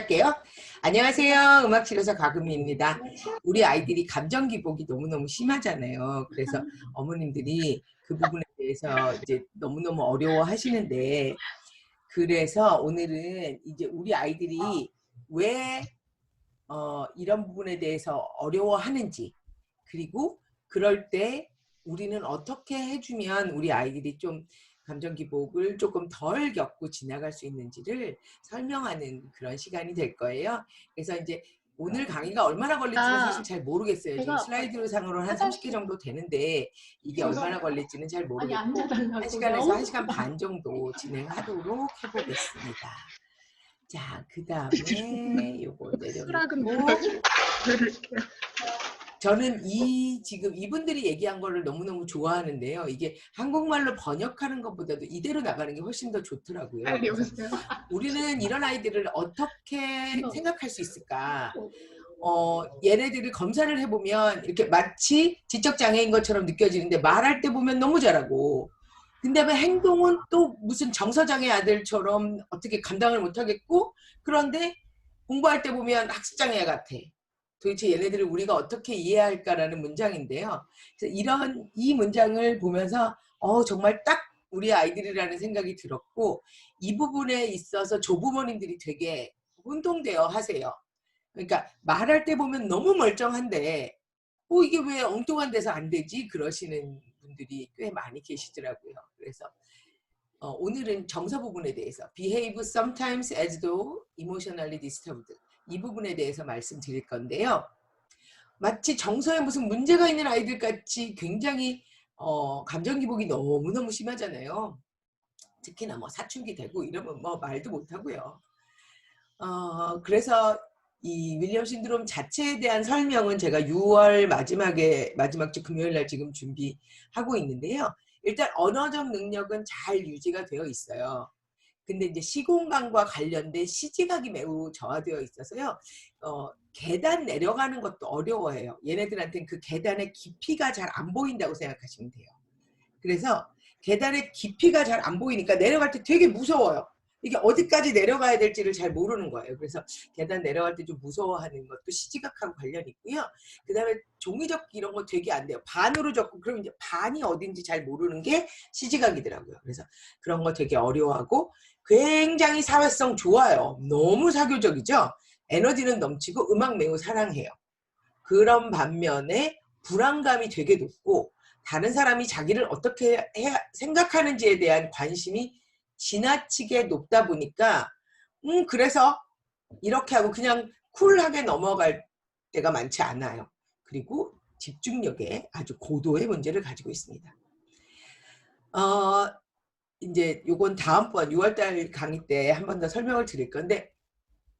시작할게요. 안녕하세요. 음악치료사 가금이입니다. 우리 아이들이 감정 기복이 너무너무 심하잖아요. 그래서 어머님들이 그 부분에 대해서 이제 너무너무 어려워하시는데, 그래서 오늘은 이제 우리 아이들이 왜 이런 부분에 대해서 어려워하는지, 그리고 그럴 때 우리는 어떻게 해주면 우리 아이들이 좀 감정 기복을 조금 덜 겪고 지나갈 수 있는지를 설명하는 그런 시간이 될 거예요. 그래서 이제 오늘 강의가 얼마나 걸릴지는 사실 잘 모르겠어요. 지금 슬라이드 상으로 한 30개 정도 되는데 이게 얼마나 걸릴지는 잘 모르겠고 1시간에서 1시간 반 정도 진행하도록 해보겠습니다. 자, 그 다음에 요거 내려놓고 저는 지금 이분들이 얘기한 거를 너무너무 좋아하는데요. 이게 한국말로 번역하는 것보다도 이대로 나가는 게 훨씬 더 좋더라고요. 우리는 이런 아이들을 어떻게 생각할 수 있을까? 얘네들을 검사를 해보면 이렇게 마치 지적장애인 것처럼 느껴지는데 말할 때 보면 너무 잘하고, 근데 왜 행동은 또 무슨 정서장애 아들처럼 어떻게 감당을 못하겠고, 그런데 공부할 때 보면 학습장애 같아. 도대체 얘네들을 우리가 어떻게 이해할까라는 문장인데요. 그래서 이 문장을 보면서 정말 딱 우리 아이들이라는 생각이 들었고, 이 부분에 있어서 조부모님들이 되게 혼동되어 하세요. 그러니까 말할 때 보면 너무 멀쩡한데 이게 왜 엉뚱한 데서 안 되지? 그러시는 분들이 꽤 많이 계시더라고요. 그래서 오늘은 정서 부분에 대해서 behave sometimes as though emotionally disturbed, 이 부분에 대해서 말씀드릴 건데요. 마치 정서에 무슨 문제가 있는 아이들 같이 굉장히 감정 기복이 너무너무 심하잖아요. 특히나 뭐 사춘기 되고 이러면 뭐 말도 못하고요. 그래서 이 윌리엄 신드롬 자체에 대한 설명은 제가 6월 마지막 주 금요일 날 지금 준비하고 있는데요. 일단 언어적 능력은 잘 유지가 되어 있어요. 근데 이제 시공간과 관련된 시지각이 매우 저하되어 있어서요. 계단 내려가는 것도 어려워해요. 얘네들한테는 그 계단의 깊이가 잘 안 보인다고 생각하시면 돼요. 그래서 계단의 깊이가 잘 안 보이니까 내려갈 때 되게 무서워요. 이게 어디까지 내려가야 될지를 잘 모르는 거예요. 그래서 계단 내려갈 때 좀 무서워하는 것도 시지각하고 관련이 있고요. 그 다음에 종이접기 이런 거 되게 안 돼요. 반으로 접고 그러면 이제 반이 어딘지 잘 모르는 게 시지각이더라고요. 그래서 그런 거 되게 어려워하고 굉장히 사회성 좋아요. 너무 사교적이죠. 에너지는 넘치고 음악 매우 사랑해요. 그런 반면에 불안감이 되게 높고 다른 사람이 자기를 어떻게 생각하는지에 대한 관심이 지나치게 높다 보니까 그래서 이렇게 하고 그냥 쿨하게 넘어갈 때가 많지 않아요. 그리고 집중력에 아주 고도의 문제를 가지고 있습니다. 이제 요건 다음번 6월달 강의 때 한 번 더 설명을 드릴 건데,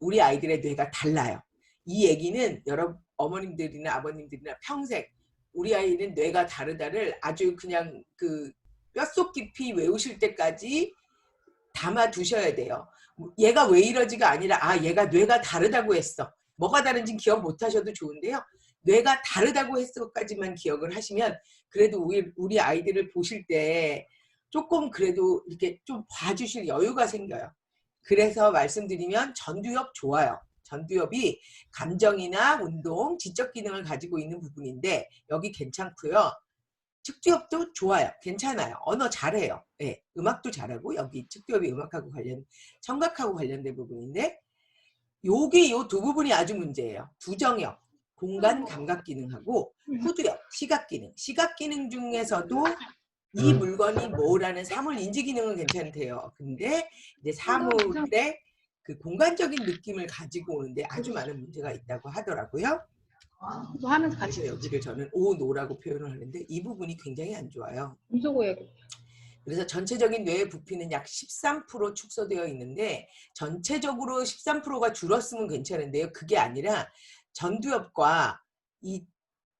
우리 아이들의 뇌가 달라요. 이 얘기는 여러 어머님들이나 아버님들이나 평생 우리 아이는 뇌가 다르다를 아주 그냥 그 뼛속 깊이 외우실 때까지 담아 두셔야 돼요. 얘가 왜 이러지가 아니라 얘가 뇌가 다르다고 했어. 뭐가 다른지 기억 못 하셔도 좋은데요. 뇌가 다르다고 했어까지만 기억을 하시면 그래도 우리 아이들을 보실 때 조금 그래도 이렇게 좀 봐주실 여유가 생겨요. 그래서 말씀드리면 전두엽 좋아요. 전두엽이 감정이나 운동, 지적 기능을 가지고 있는 부분인데 여기 괜찮고요. 측두엽도 좋아요. 괜찮아요. 언어 잘해요. 네, 음악도 잘하고 여기 측두엽이 음악하고 청각하고 관련된 부분인데 여기 요 두 부분이 아주 문제예요. 두정엽, 공간 감각 기능하고 후두엽, 시각 기능. 시각 기능 중에서도 이 물건이 뭐라는 사물 인지 기능은 괜찮대요. 근데 이제 사물의 그 공간적인 느낌을 가지고 오는데 아주 많은 문제가 있다고 하더라고요. 하면서 같이 그래서 여기를 저는 오노라고 표현을 하는데 이 부분이 굉장히 안 좋아요. 그래서 전체적인 뇌의 부피는 약 13% 축소되어 있는데 전체적으로 13%가 줄었으면 괜찮은데요. 그게 아니라 전두엽과 이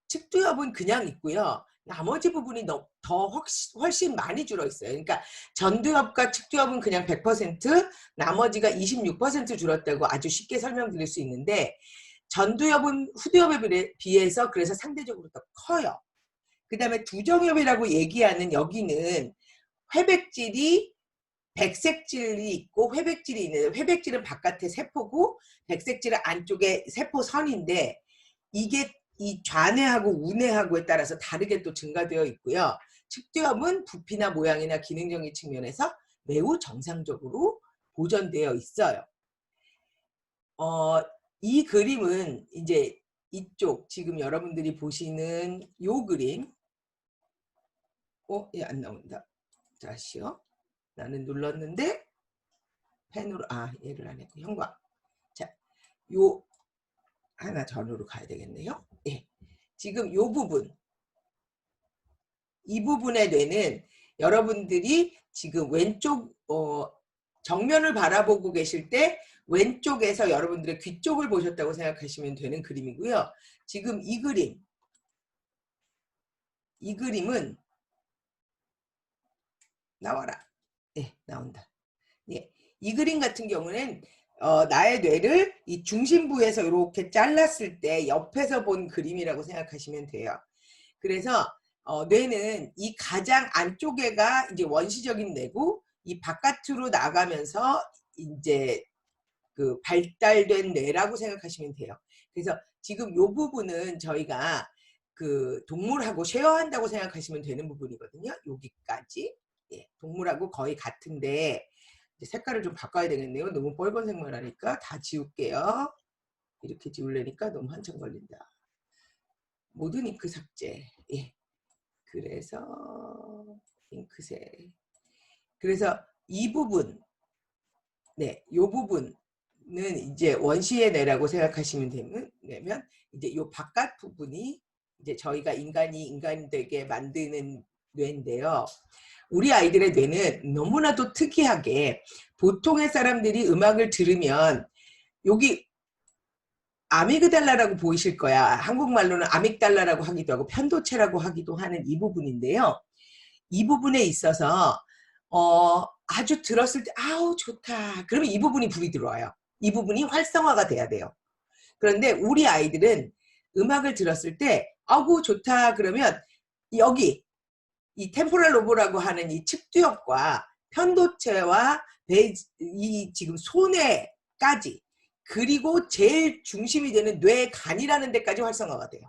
측두엽은 그냥 있고요. 나머지 부분이 훨씬 많이 줄어 있어요. 그러니까 전두엽과 측두엽은 그냥 100%, 나머지가 26% 줄었다고 아주 쉽게 설명드릴 수 있는데 전두엽은 후두엽에 비해서 그래서 상대적으로 더 커요. 그 다음에 두정엽이라고 얘기하는 여기는 회백질이 백색질이 있고 회백질이 있는데 회백질은 바깥에 세포고 백색질은 안쪽에 세포선인데 이게 이 좌뇌하고 우뇌하고에 따라서 다르게 또 증가되어 있고요. 측두엽은 부피나 모양이나 기능적인 측면에서 매우 정상적으로 보존되어 있어요. 이 그림은 이제 이쪽 지금 여러분들이 보시는 요 그림 얘 안 나온다. 다시요. 나는 눌렀는데 펜으로 얘를 안 했고 형광. 자, 요 하나 전으로 가야 되겠네요. 예. 지금 요 부분 이 부분의 뇌는 여러분들이 지금 왼쪽 정면을 바라보고 계실 때 왼쪽에서 여러분들의 귀 쪽을 보셨다고 생각하시면 되는 그림이고요. 지금 이 그림은 나와라. 예, 나온다. 예, 이 그림 같은 경우는 나의 뇌를 이 중심부에서 이렇게 잘랐을 때 옆에서 본 그림이라고 생각하시면 돼요. 그래서 뇌는 이 가장 안쪽에가 이제 원시적인 뇌고 이 바깥으로 나가면서 이제 그 발달된 뇌라고 생각하시면 돼요. 그래서 지금 이 부분은 저희가 그 동물하고 쉐어한다고 생각하시면 되는 부분이거든요. 여기까지. 예, 동물하고 거의 같은데 색깔을 좀 바꿔야 되겠네요. 너무 빨간색만 하니까 다 지울게요. 이렇게 지우려니까 너무 한참 걸린다. 모든 잉크 삭제. 예. 그래서 잉크색. 그래서 이 부분, 네, 이 부분은 이제 원시의 뇌라고 생각하시면 되면 이제 이 바깥 부분이 이제 저희가 인간이 되게 만드는 뇌인데요. 우리 아이들의 뇌는 너무나도 특이하게 보통의 사람들이 음악을 들으면 여기 아미그달라라고 보이실 거야. 한국말로는 아믹달라라고 하기도 하고 편도체라고 하기도 하는 이 부분인데요. 이 부분에 있어서 아주 들었을 때 아우 좋다. 그러면 이 부분이 불이 들어와요. 이 부분이 활성화가 돼야 돼요. 그런데 우리 아이들은 음악을 들었을 때 아우 좋다 그러면 여기 이 템포럴 로브라고 하는 이 측두엽과 편도체와 이 지금 손에까지 그리고 제일 중심이 되는 뇌간이라는 데까지 활성화가 돼요.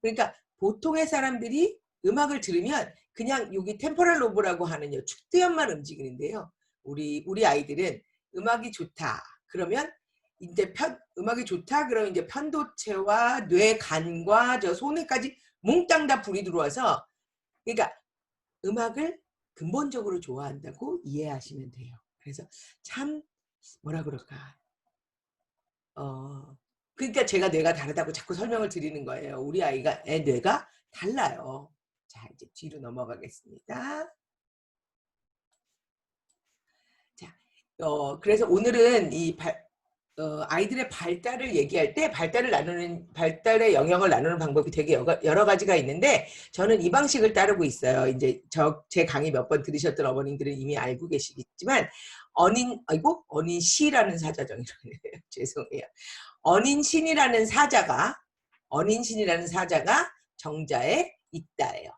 그러니까 보통의 사람들이 음악을 들으면 그냥 여기 템포럴 로브라고 하는 측두엽만 움직이는데요. 우리 아이들은 음악이 좋다. 그러면 이제 음악이 좋다. 그러면 이제 편도체와 뇌간과 저 손에까지 몽땅 다 불이 들어와서 그러니까 음악을 근본적으로 좋아한다고 이해하시면 돼요. 그래서 참 뭐라 그럴까. 그러니까 제가 뇌가 다르다고 자꾸 설명을 드리는 거예요. 우리 아이가 뇌가 달라요. 자, 이제 뒤로 넘어가겠습니다. 자, 그래서 오늘은 이 아이들의 발달을 얘기할 때 발달의 영역을 나누는 방법이 되게 여러 가지가 있는데 저는 이 방식을 따르고 있어요. 이제 제 강의 몇 번 들으셨던 어머님들은 이미 알고 계시겠지만 어닌시라는 사자정이라네요. 죄송해요. 어닌신이라는 사자가 정자에 있다예요.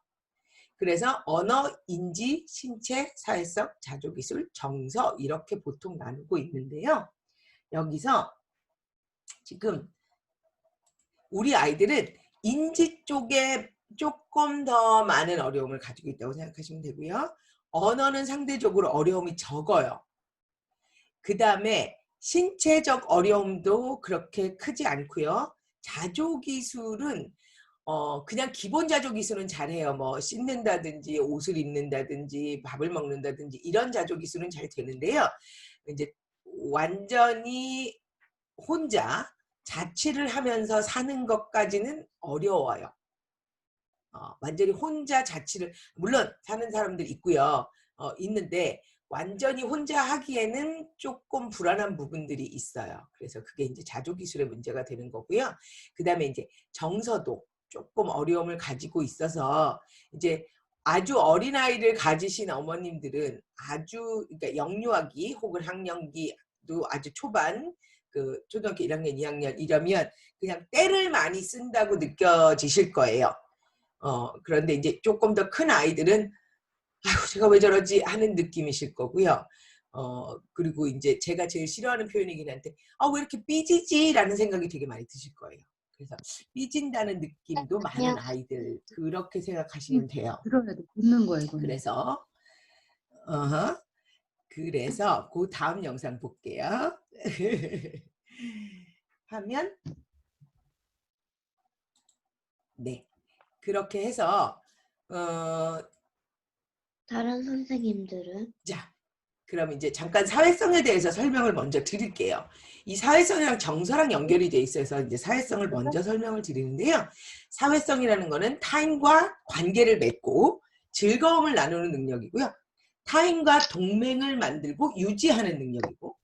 그래서 언어, 인지, 신체, 사회성, 자조기술, 정서 이렇게 보통 나누고 있는데요. 여기서 지금 우리 아이들은 인지 쪽에 조금 더 많은 어려움을 가지고 있다고 생각하시면 되고요. 언어는 상대적으로 어려움이 적어요. 그 다음에 신체적 어려움도 그렇게 크지 않고요. 자조기술은 그냥 기본 자조기술은 잘해요. 뭐 씻는다든지 옷을 입는다든지 밥을 먹는다든지 이런 자조기술은 잘 되는데요. 이제 완전히 혼자 자취를 하면서 사는 것까지는 어려워요. 완전히 혼자 자취를 물론 사는 사람들 있고요. 있는데 완전히 혼자 하기에는 조금 불안한 부분들이 있어요. 그래서 그게 이제 자조기술의 문제가 되는 거고요. 그 다음에 이제 정서도 조금 어려움을 가지고 있어서 이제 아주 어린아이를 가지신 어머님들은 그러니까 영유아기 혹은 학령기도 아주 초반 그 초등학교 1학년, 2학년 이러면 그냥 때를 많이 쓴다고 느껴지실 거예요. 그런데 이제 조금 더 큰 아이들은 아유, 제가 왜 저러지 하는 느낌이실 거고요. 그리고 이제 제가 제일 싫어하는 표현이긴 한데 왜 이렇게 삐지지? 라는 생각이 되게 많이 드실 거예요. 그래서 삐진다는 느낌도 많은 아이들 그렇게 생각하시면 돼요. 들어야 돼. 붙는 거야 이거는. 그래서 그래서 그 다음 영상 볼게요. 하면 네, 그렇게 해서 다른 선생님들은? 자, 그럼 이제 잠깐 사회성에 대해서 설명을 먼저 드릴게요. 이 사회성이랑 정서랑 연결이 돼 있어서 이제 사회성을 먼저 설명을 드리는데요. 사회성이라는 거는 타인과 관계를 맺고 즐거움을 나누는 능력이고요. 타인과 동맹을 만들고 유지하는 능력이고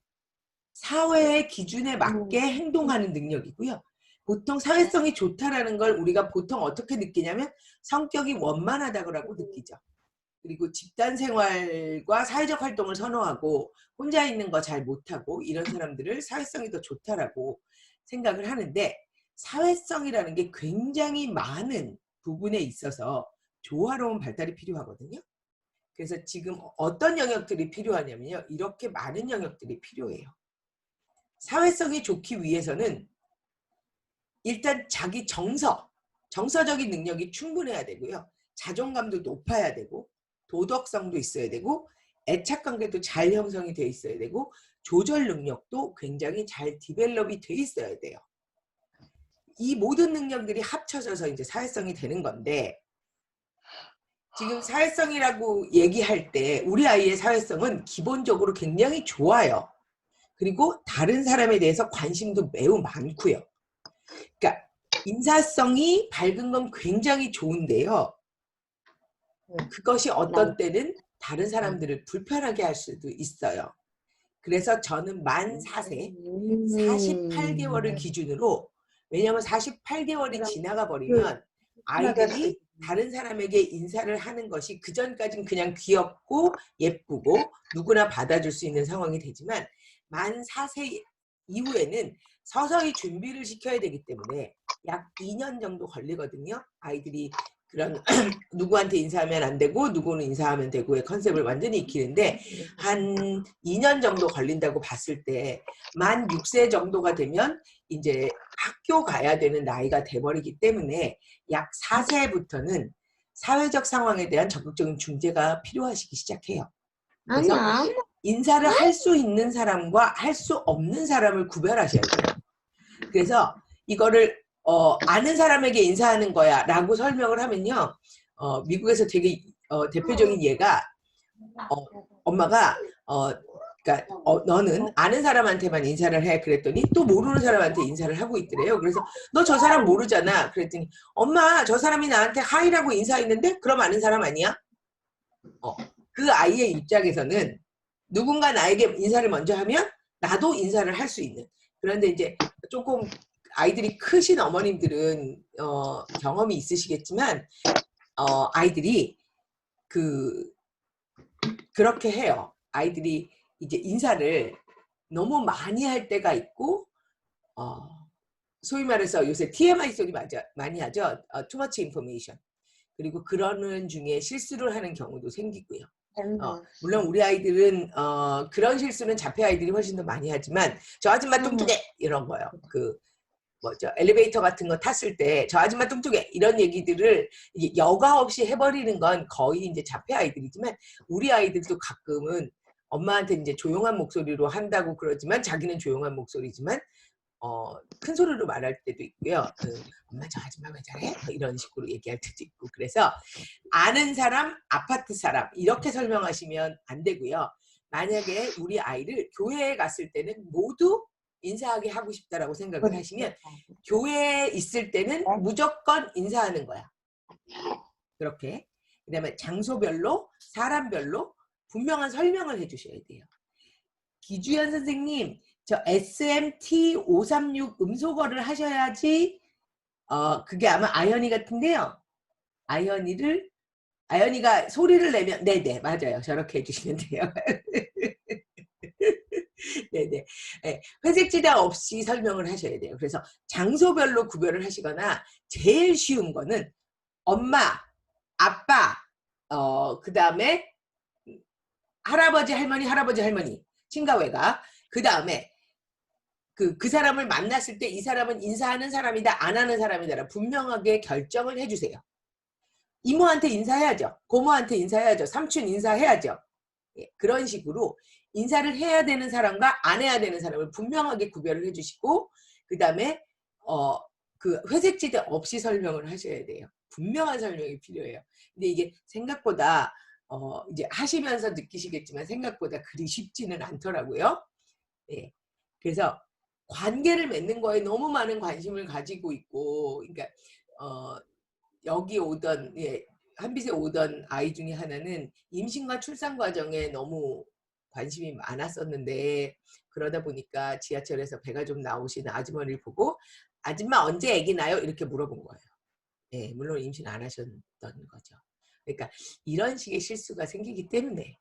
사회의 기준에 맞게 행동하는 능력이고요. 보통 사회성이 좋다라는 걸 우리가 보통 어떻게 느끼냐면 성격이 원만하다고 느끼죠. 그리고 집단 생활과 사회적 활동을 선호하고 혼자 있는 거 잘 못하고 이런 사람들을 사회성이 더 좋다라고 생각을 하는데 사회성이라는 게 굉장히 많은 부분에 있어서 조화로운 발달이 필요하거든요. 그래서 지금 어떤 영역들이 필요하냐면요. 이렇게 많은 영역들이 필요해요. 사회성이 좋기 위해서는 일단 자기 정서적인 능력이 충분해야 되고요. 자존감도 높아야 되고 도덕성도 있어야 되고 애착관계도 잘 형성이 돼 있어야 되고 조절 능력도 굉장히 잘 디벨롭이 돼 있어야 돼요. 이 모든 능력들이 합쳐져서 이제 사회성이 되는 건데 지금 사회성이라고 얘기할 때 우리 아이의 사회성은 기본적으로 굉장히 좋아요. 그리고 다른 사람에 대해서 관심도 매우 많고요. 그러니까 인사성이 밝은 건 굉장히 좋은데요. 그것이 어떤 때는 다른 사람들을 불편하게 할 수도 있어요. 그래서 저는 만 4세 48개월을 기준으로 왜냐하면 48개월이 지나가 버리면 아이들이 다른 사람에게 인사를 하는 것이 그전까지는 그냥 귀엽고 예쁘고 누구나 받아줄 수 있는 상황이 되지만 만 4세 이후에는 서서히 준비를 시켜야 되기 때문에 약 2년 정도 걸리거든요. 아이들이 그런 누구한테 인사하면 안 되고 누구는 인사하면 되고의 컨셉을 완전히 익히는데 한 2년 정도 걸린다고 봤을 때 만 6세 정도가 되면 이제 학교 가야 되는 나이가 돼버리기 때문에 약 4세부터는 사회적 상황에 대한 적극적인 중재가 필요하시기 시작해요. 그래서 인사를 할 수 있는 사람과 할 수 없는 사람을 구별하셔야 돼요. 그래서 이거를 아는 사람에게 인사하는 거야 라고 설명을 하면요. 미국에서 되게 대표적인 예가 엄마가 그러니까 너는 아는 사람한테만 인사를 해 그랬더니 또 모르는 사람한테 인사를 하고 있더래요. 그래서 너 저 사람 모르잖아. 그랬더니 엄마 저 사람이 나한테 하이라고 인사했는데 그럼 아는 사람 아니야? 그 아이의 입장에서는 누군가 나에게 인사를 먼저 하면 나도 인사를 할 수 있는. 그런데 이제 조금 아이들이 크신 어머님들은 경험이 있으시겠지만 아이들이 그렇게 해요. 아이들이 이제 인사를 너무 많이 할 때가 있고 소위 말해서 요새 TMI 소리 많이 하죠. Too much information. 그리고 그러는 중에 실수를 하는 경우도 생기고요. 물론 우리 아이들은 그런 실수는 자폐 아이들이 훨씬 더 많이 하지만 저 아줌마 뚱뚱해 이런 거요. 엘리베이터 같은 거 탔을 때 저 아줌마 뚱뚱해 이런 얘기들을 여과 없이 해버리는 건 거의 이제 자폐 아이들이지만 우리 아이들도 가끔은 엄마한테 이제 조용한 목소리로 한다고 그러지만 자기는 조용한 목소리지만 큰 소리로 말할 때도 있고요. 엄마 저 아줌마 왜 저래? 이런 식으로 얘기할 때도 있고 그래서 아는 사람, 아파트 사람 이렇게 설명하시면 안 되고요. 만약에 우리 아이를 교회에 갔을 때는 모두 인사하게 하고 싶다라고 생각을 하시면 교회에 있을 때는 무조건 인사하는 거야. 그렇게. 그 다음에 장소별로, 사람별로 분명한 설명을 해주셔야 돼요. 기주연 선생님, 저 SMT536 음소거를 하셔야지 그게 아마 아연이 같은데요. 아연이가 소리를 내면 네네 맞아요. 저렇게 해주시면 돼요. 네네. 네, 회색 지장 없이 설명을 하셔야 돼요. 그래서 장소별로 구별을 하시거나 제일 쉬운 거는 엄마, 아빠, 그 다음에 할아버지 할머니 친가외가 그 다음에 그 사람을 만났을 때 이 사람은 인사하는 사람이다 안 하는 사람이다 분명하게 결정을 해주세요. 이모한테 인사해야죠. 고모한테 인사해야죠. 삼촌 인사해야죠. 예, 그런 식으로 인사를 해야 되는 사람과 안 해야 되는 사람을 분명하게 구별을 해주시고 그 다음에 그 회색지대 없이 설명을 하셔야 돼요. 분명한 설명이 필요해요. 근데 이게 생각보다 이제 하시면서 느끼시겠지만 생각보다 그리 쉽지는 않더라고요. 예. 그래서 관계를 맺는 거에 너무 많은 관심을 가지고 있고, 그러니까 여기 오던 한빛에 오던 아이 중에 하나는 임신과 출산 과정에 너무 관심이 많았었는데 그러다 보니까 지하철에서 배가 좀 나오시는 아주머니를 보고 아줌마 언제 아기 나요? 이렇게 물어본 거예요. 예, 물론 임신 안 하셨던 거죠. 그러니까 이런 식의 실수가 생기기 때문에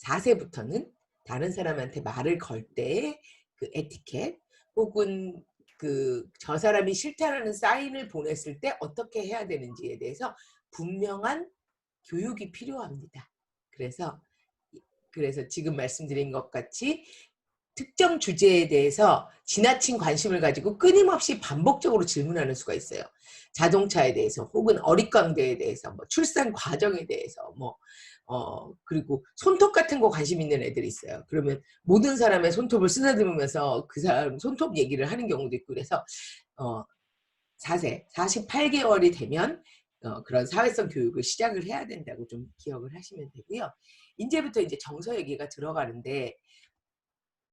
4세부터는 다른 사람한테 말을 걸 때의 그 에티켓 혹은 저 사람이 싫다라는 사인을 보냈을 때 어떻게 해야 되는지에 대해서 분명한 교육이 필요합니다. 그래서 지금 말씀드린 것 같이 특정 주제에 대해서 지나친 관심을 가지고 끊임없이 반복적으로 질문하는 수가 있어요. 자동차에 대해서 혹은 어릿광대에 대해서 뭐 출산 과정에 대해서 그리고 손톱 같은 거 관심 있는 애들이 있어요. 그러면 모든 사람의 손톱을 쓰다듬으면서 그 사람 손톱 얘기를 하는 경우도 있고 그래서 4세 48개월이 되면 그런 사회성 교육을 시작을 해야 된다고 좀 기억을 하시면 되고요. 이제부터 이제 정서 얘기가 들어가는데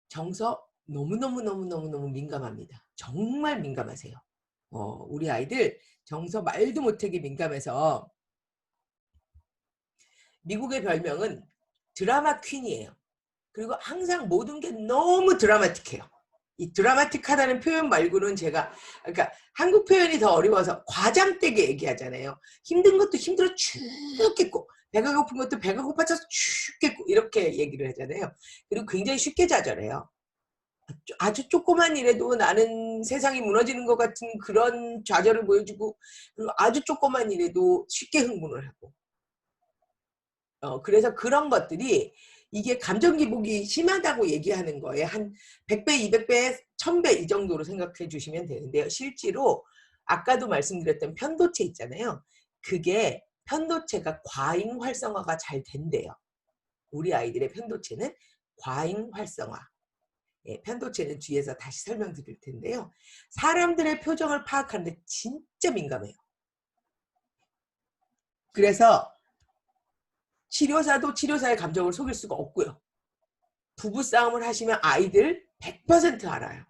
정서 너무너무 민감합니다. 정말 민감하세요. 우리 아이들 정서 말도 못하게 민감해서 미국의 별명은 드라마 퀸이에요. 그리고 항상 모든 게 너무 드라마틱해요. 이 드라마틱하다는 표현 말고는 그러니까 한국 표현이 더 어려워서 과장되게 얘기하잖아요. 힘든 것도 힘들어 죽겠고 배가 고픈 것도 배가 고파서 죽겠고 이렇게 얘기를 하잖아요. 그리고 굉장히 쉽게 좌절해요. 아주 조그만 일에도 나는 세상이 무너지는 것 같은 그런 좌절을 보여주고 그리고 아주 조그만 일에도 쉽게 흥분을 하고 그래서 그런 것들이 이게 감정 기복이 심하다고 얘기하는 거예요. 한 100배, 200배, 1000배 이 정도로 생각해 주시면 되는데요. 실제로 아까도 말씀드렸던 편도체 있잖아요. 그게 편도체가 과잉 활성화가 잘 된대요. 우리 아이들의 편도체는 과잉 활성화. 편도체는 뒤에서 다시 설명드릴 텐데요. 사람들의 표정을 파악하는데 진짜 민감해요. 그래서 치료사도 치료사의 감정을 속일 수가 없고요. 부부싸움을 하시면 아이들 100% 알아요.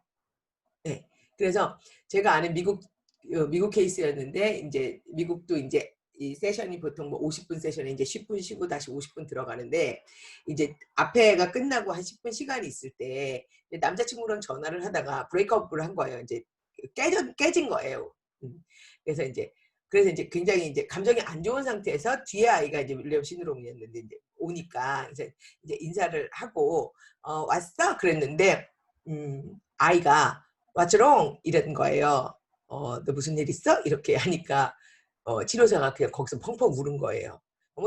네. 그래서 제가 아는 미국 케이스였는데 이제 미국도 이제 이 세션이 보통 뭐 50분 세션에 이제 10분 쉬고 다시 50분 들어가는데 이제 앞에가 끝나고 한 10분 시간이 있을 때 남자친구랑 전화를 하다가 브레이크업을 한 거예요. 이제 깨진 거예요. 그래서 이제 굉장히 이제 감정이 안 좋은 상태에서 뒤에 아이가 이제 윌리엄 시드롬이었는데 이제 오니까 이제 인사를 하고 왔어 그랬는데 아이가 What's wrong? 이런 거예요. 너 무슨 일 있어? 이렇게 하니까 치료사가 그냥 거기서 펑펑 울은 거예요.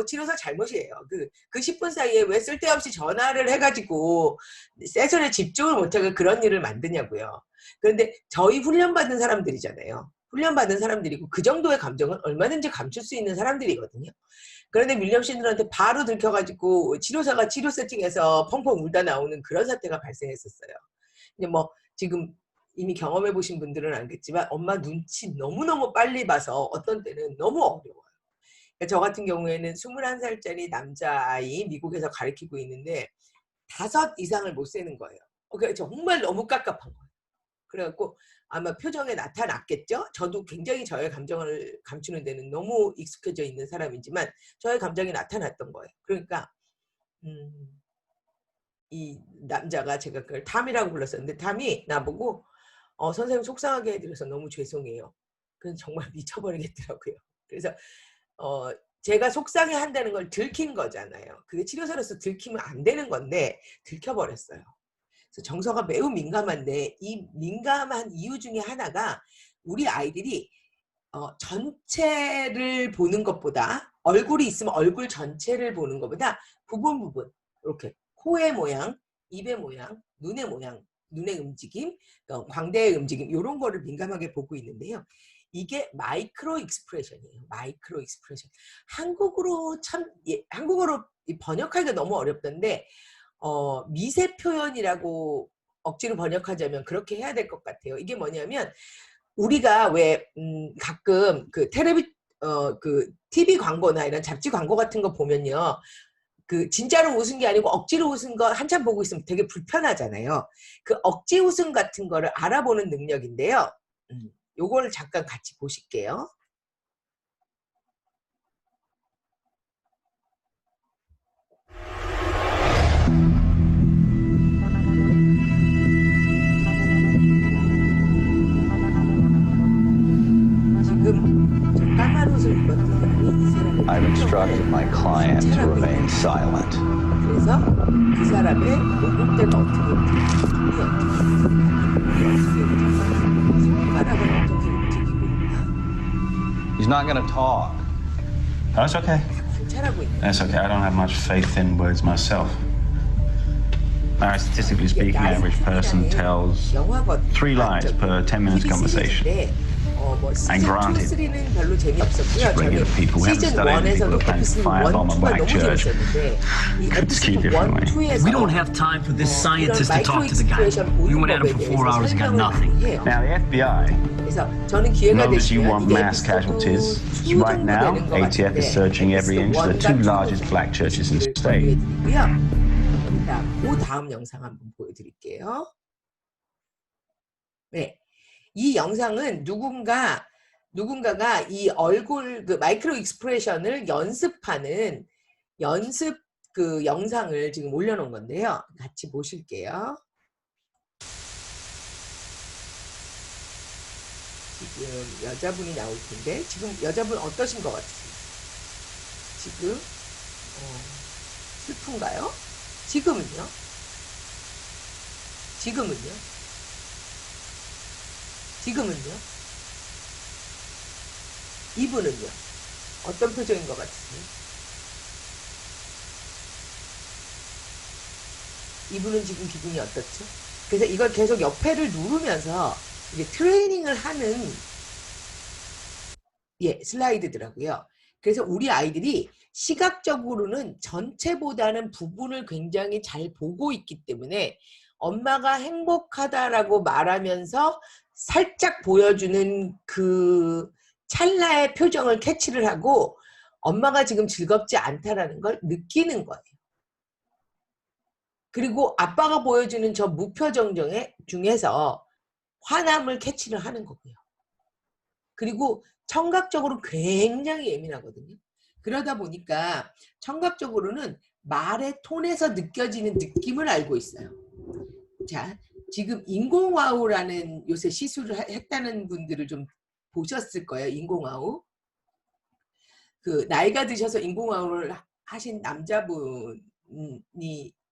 치료사 잘못이에요. 그 10분 사이에 왜 쓸데없이 전화를 해가지고 세션에 집중을 못하고 그런 일을 만드냐고요. 그런데 저희 훈련받은 사람들이잖아요. 훈련받은 사람들이고 그 정도의 감정은 얼마든지 감출 수 있는 사람들이거든요. 그런데 윌리엄 신들한테 바로 들켜가지고 치료사가 치료 세팅에서 펑펑 울다 나오는 그런 사태가 발생했었어요. 근데 뭐 지금 이미 경험해 보신 분들은 알겠지만 엄마 눈치 너무너무 빨리 봐서 어떤 때는 너무 어려워요. 그러니까 저 같은 경우에는 21살짜리 남자아이 미국에서 가르치고 있는데 5 이상을 못 세는 거예요. 그래서 정말 너무 깝깝한 거예요. 그래갖고 아마 표정에 나타났겠죠. 저도 굉장히 저의 감정을 감추는 데는 너무 익숙해져 있는 사람이지만 저의 감정이 나타났던 거예요. 그러니까 이 남자가 제가 그걸 탐이라고 불렀었는데 탐이 나보고 선생님 속상하게 해드려서 너무 죄송해요. 그래서 정말 미쳐버리겠더라고요. 그래서 제가 속상해 한다는 걸 들킨 거잖아요. 그게 치료사로서 들키면 안 되는 건데 들켜버렸어요. 그래서 정서가 매우 민감한데 이 민감한 이유 중에 하나가 우리 아이들이 전체를 보는 것보다 얼굴이 있으면 얼굴 전체를 보는 것보다 부분 이렇게 코의 모양, 입의 모양, 눈의 모양, 눈의 움직임, 광대의 움직임 이런 거를 민감하게 보고 있는데요. 이게 마이크로 익스프레션이에요. 마이크로 익스프레션. 한국어로 번역하기가 너무 어렵던데 미세 표현이라고 억지로 번역하자면 그렇게 해야 될 것 같아요. 이게 뭐냐면 우리가 왜 가끔 그 TV 광고나 이런 잡지 광고 같은 거 보면요. 그 진짜로 웃은 게 아니고 억지로 웃은 거 한참 보고 있으면 되게 불편하잖아요. 그 억지 웃음 같은 거를 알아보는 능력인데요. 요거를 잠깐 같이 보실게요. 지금 저 까만 옷을 입었던 사람이 이 사람을 I've instructed my client to remain silent. 그래서 그 사람의 목욕대가 어떻게 움직이고 눈이 어떻게 움직이고 손가락은 어떻게 움직이고 있나 He's not going to talk. That's okay. 관찰하고 있는 That's okay. I don't have much faith in words myself. Statistically speaking, the average person tells 3 lies per 10 minutes conversation. And granted, just regular people who haven't studied anything will plan to fire a bomb on Black Church. Could skew differently. We don't have time for this scientist to talk to the guy. We went at him for 4 hours and got nothing. Now, the FBI knows you want mass casualties. Right now, ATF is searching every inch of the 2 largest black churches in the state. 자, 그 다음 영상 한번 보여드릴게요. 네, 이 영상은 누군가가 이 얼굴 그 마이크로 익스프레션을 연습하는 연습 그 영상을 지금 올려놓은 건데요. 같이 보실게요. 지금 여자분이 나올 텐데 지금 여자분 어떠신 것 같으세요? 지금 슬픈가요? 지금은요? 지금은요? 지금은요? 이분은요? 어떤 표정인 것 같으세요? 이분은 지금 기분이 어떻죠? 그래서 이걸 계속 옆에를 누르면서 이제 트레이닝을 하는 슬라이드더라고요. 그래서 우리 아이들이 시각적으로는 전체보다는 부분을 굉장히 잘 보고 있기 때문에 엄마가 행복하다라고 말하면서 살짝 보여주는 그 찰나의 표정을 캐치를 하고 엄마가 지금 즐겁지 않다라는 걸 느끼는 거예요. 그리고 아빠가 보여주는 저 무표정 중에서 화남을 캐치를 하는 거고요. 그리고 청각적으로 굉장히 예민하거든요. 그러다 보니까 청각적으로는 말의 톤에서 느껴지는 느낌을 알고 있어요. 자, 지금 인공와우라는 요새 시술을 했다는 분들을 좀 보셨을 거예요. 인공와우. 그 나이가 드셔서 인공와우를 하신 남자분이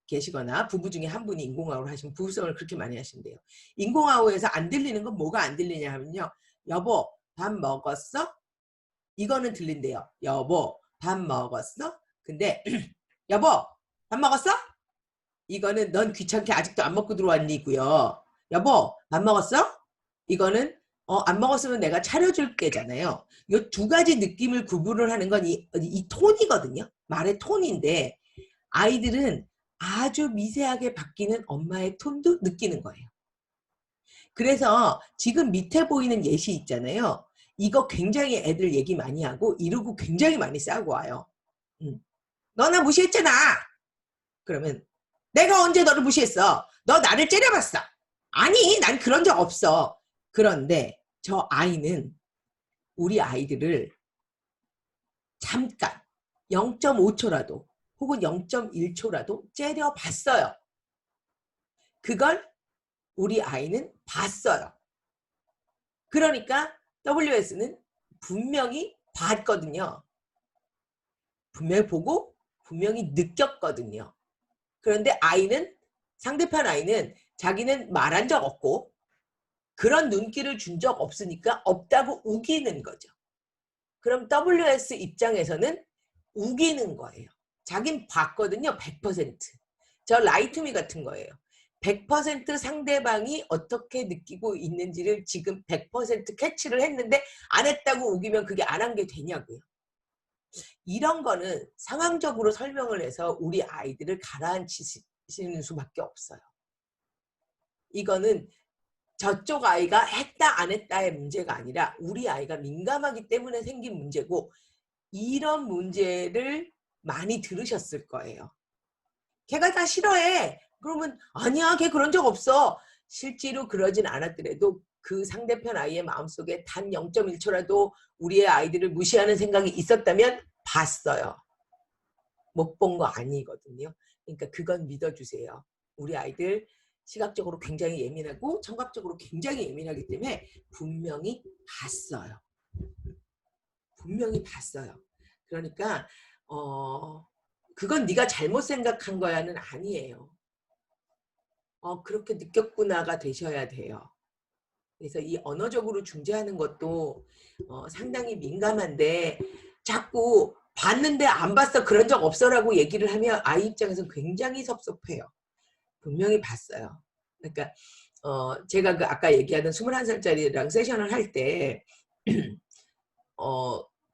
계시거나 부부 중에 한 분이 인공와우를 하시면 부부싸움을 그렇게 많이 하신대요. 인공와우에서 안 들리는 건 뭐가 안 들리냐 하면요. 여보, 밥 먹었어? 이거는 들린대요. 여보, 밥 먹었어? 근데 여보, 밥 먹었어? 이거는 넌 귀찮게 아직도 안 먹고 들어왔니고요. 여보, 밥 먹었어? 이거는 안 먹었으면 내가 차려줄게잖아요. 이 두 가지 느낌을 구분을 하는 건 이 톤이거든요. 말의 톤인데 아이들은 아주 미세하게 바뀌는 엄마의 톤도 느끼는 거예요. 그래서 지금 밑에 보이는 예시 있잖아요. 이거 굉장히 애들 얘기 많이 하고 이러고 굉장히 많이 싸우고 와요. 너 나 무시했잖아. 그러면 내가 언제 너를 무시했어? 너 나를 째려봤어. 아니, 난 그런 적 없어. 그런데 저 아이는 우리 아이들을 잠깐 0.5초라도 혹은 0.1초라도 째려봤어요. 그걸 우리 아이는 봤어요. 그러니까 WS는 분명히 봤거든요. 분명히 보고 분명히 느꼈거든요. 그런데 상대편 아이는 자기는 말한 적 없고 그런 눈길을 준 적 없으니까 없다고 우기는 거죠. 그럼 WS 입장에서는 우기는 거예요. 자긴 봤거든요. 100%. 저 라이투미 같은 거예요. 100% 상대방이 어떻게 느끼고 있는지를 지금 100% 캐치를 했는데 안 했다고 우기면 그게 안 한 게 되냐고요. 이런 거는 상황적으로 설명을 해서 우리 아이들을 가라앉히시는 수밖에 없어요. 이거는 저쪽 아이가 했다 안 했다의 문제가 아니라 우리 아이가 민감하기 때문에 생긴 문제고, 이런 문제를 많이 들으셨을 거예요. 걔가 다 싫어해. 그러면 아니야, 걔 그런 적 없어. 실제로 그러진 않았더라도 그 상대편 아이의 마음속에 단 0.1초라도 우리의 아이들을 무시하는 생각이 있었다면 봤어요. 못 본 거 아니거든요. 그러니까 그건 믿어주세요. 우리 아이들 시각적으로 굉장히 예민하고 청각적으로 굉장히 예민하기 때문에 분명히 봤어요. 분명히 봤어요. 그러니까 그건 네가 잘못 생각한 거야는 아니에요. 그렇게 느꼈구나가 되셔야 돼요. 그래서 이 언어적으로 중재하는 것도 상당히 민감한데, 자꾸 봤는데 안 봤어, 그런 적 없어라고 얘기를 하면 아이 입장에서 굉장히 섭섭해요. 분명히 봤어요. 그러니까 제가 그 아까 얘기하던 21살짜리랑 세션을 할 때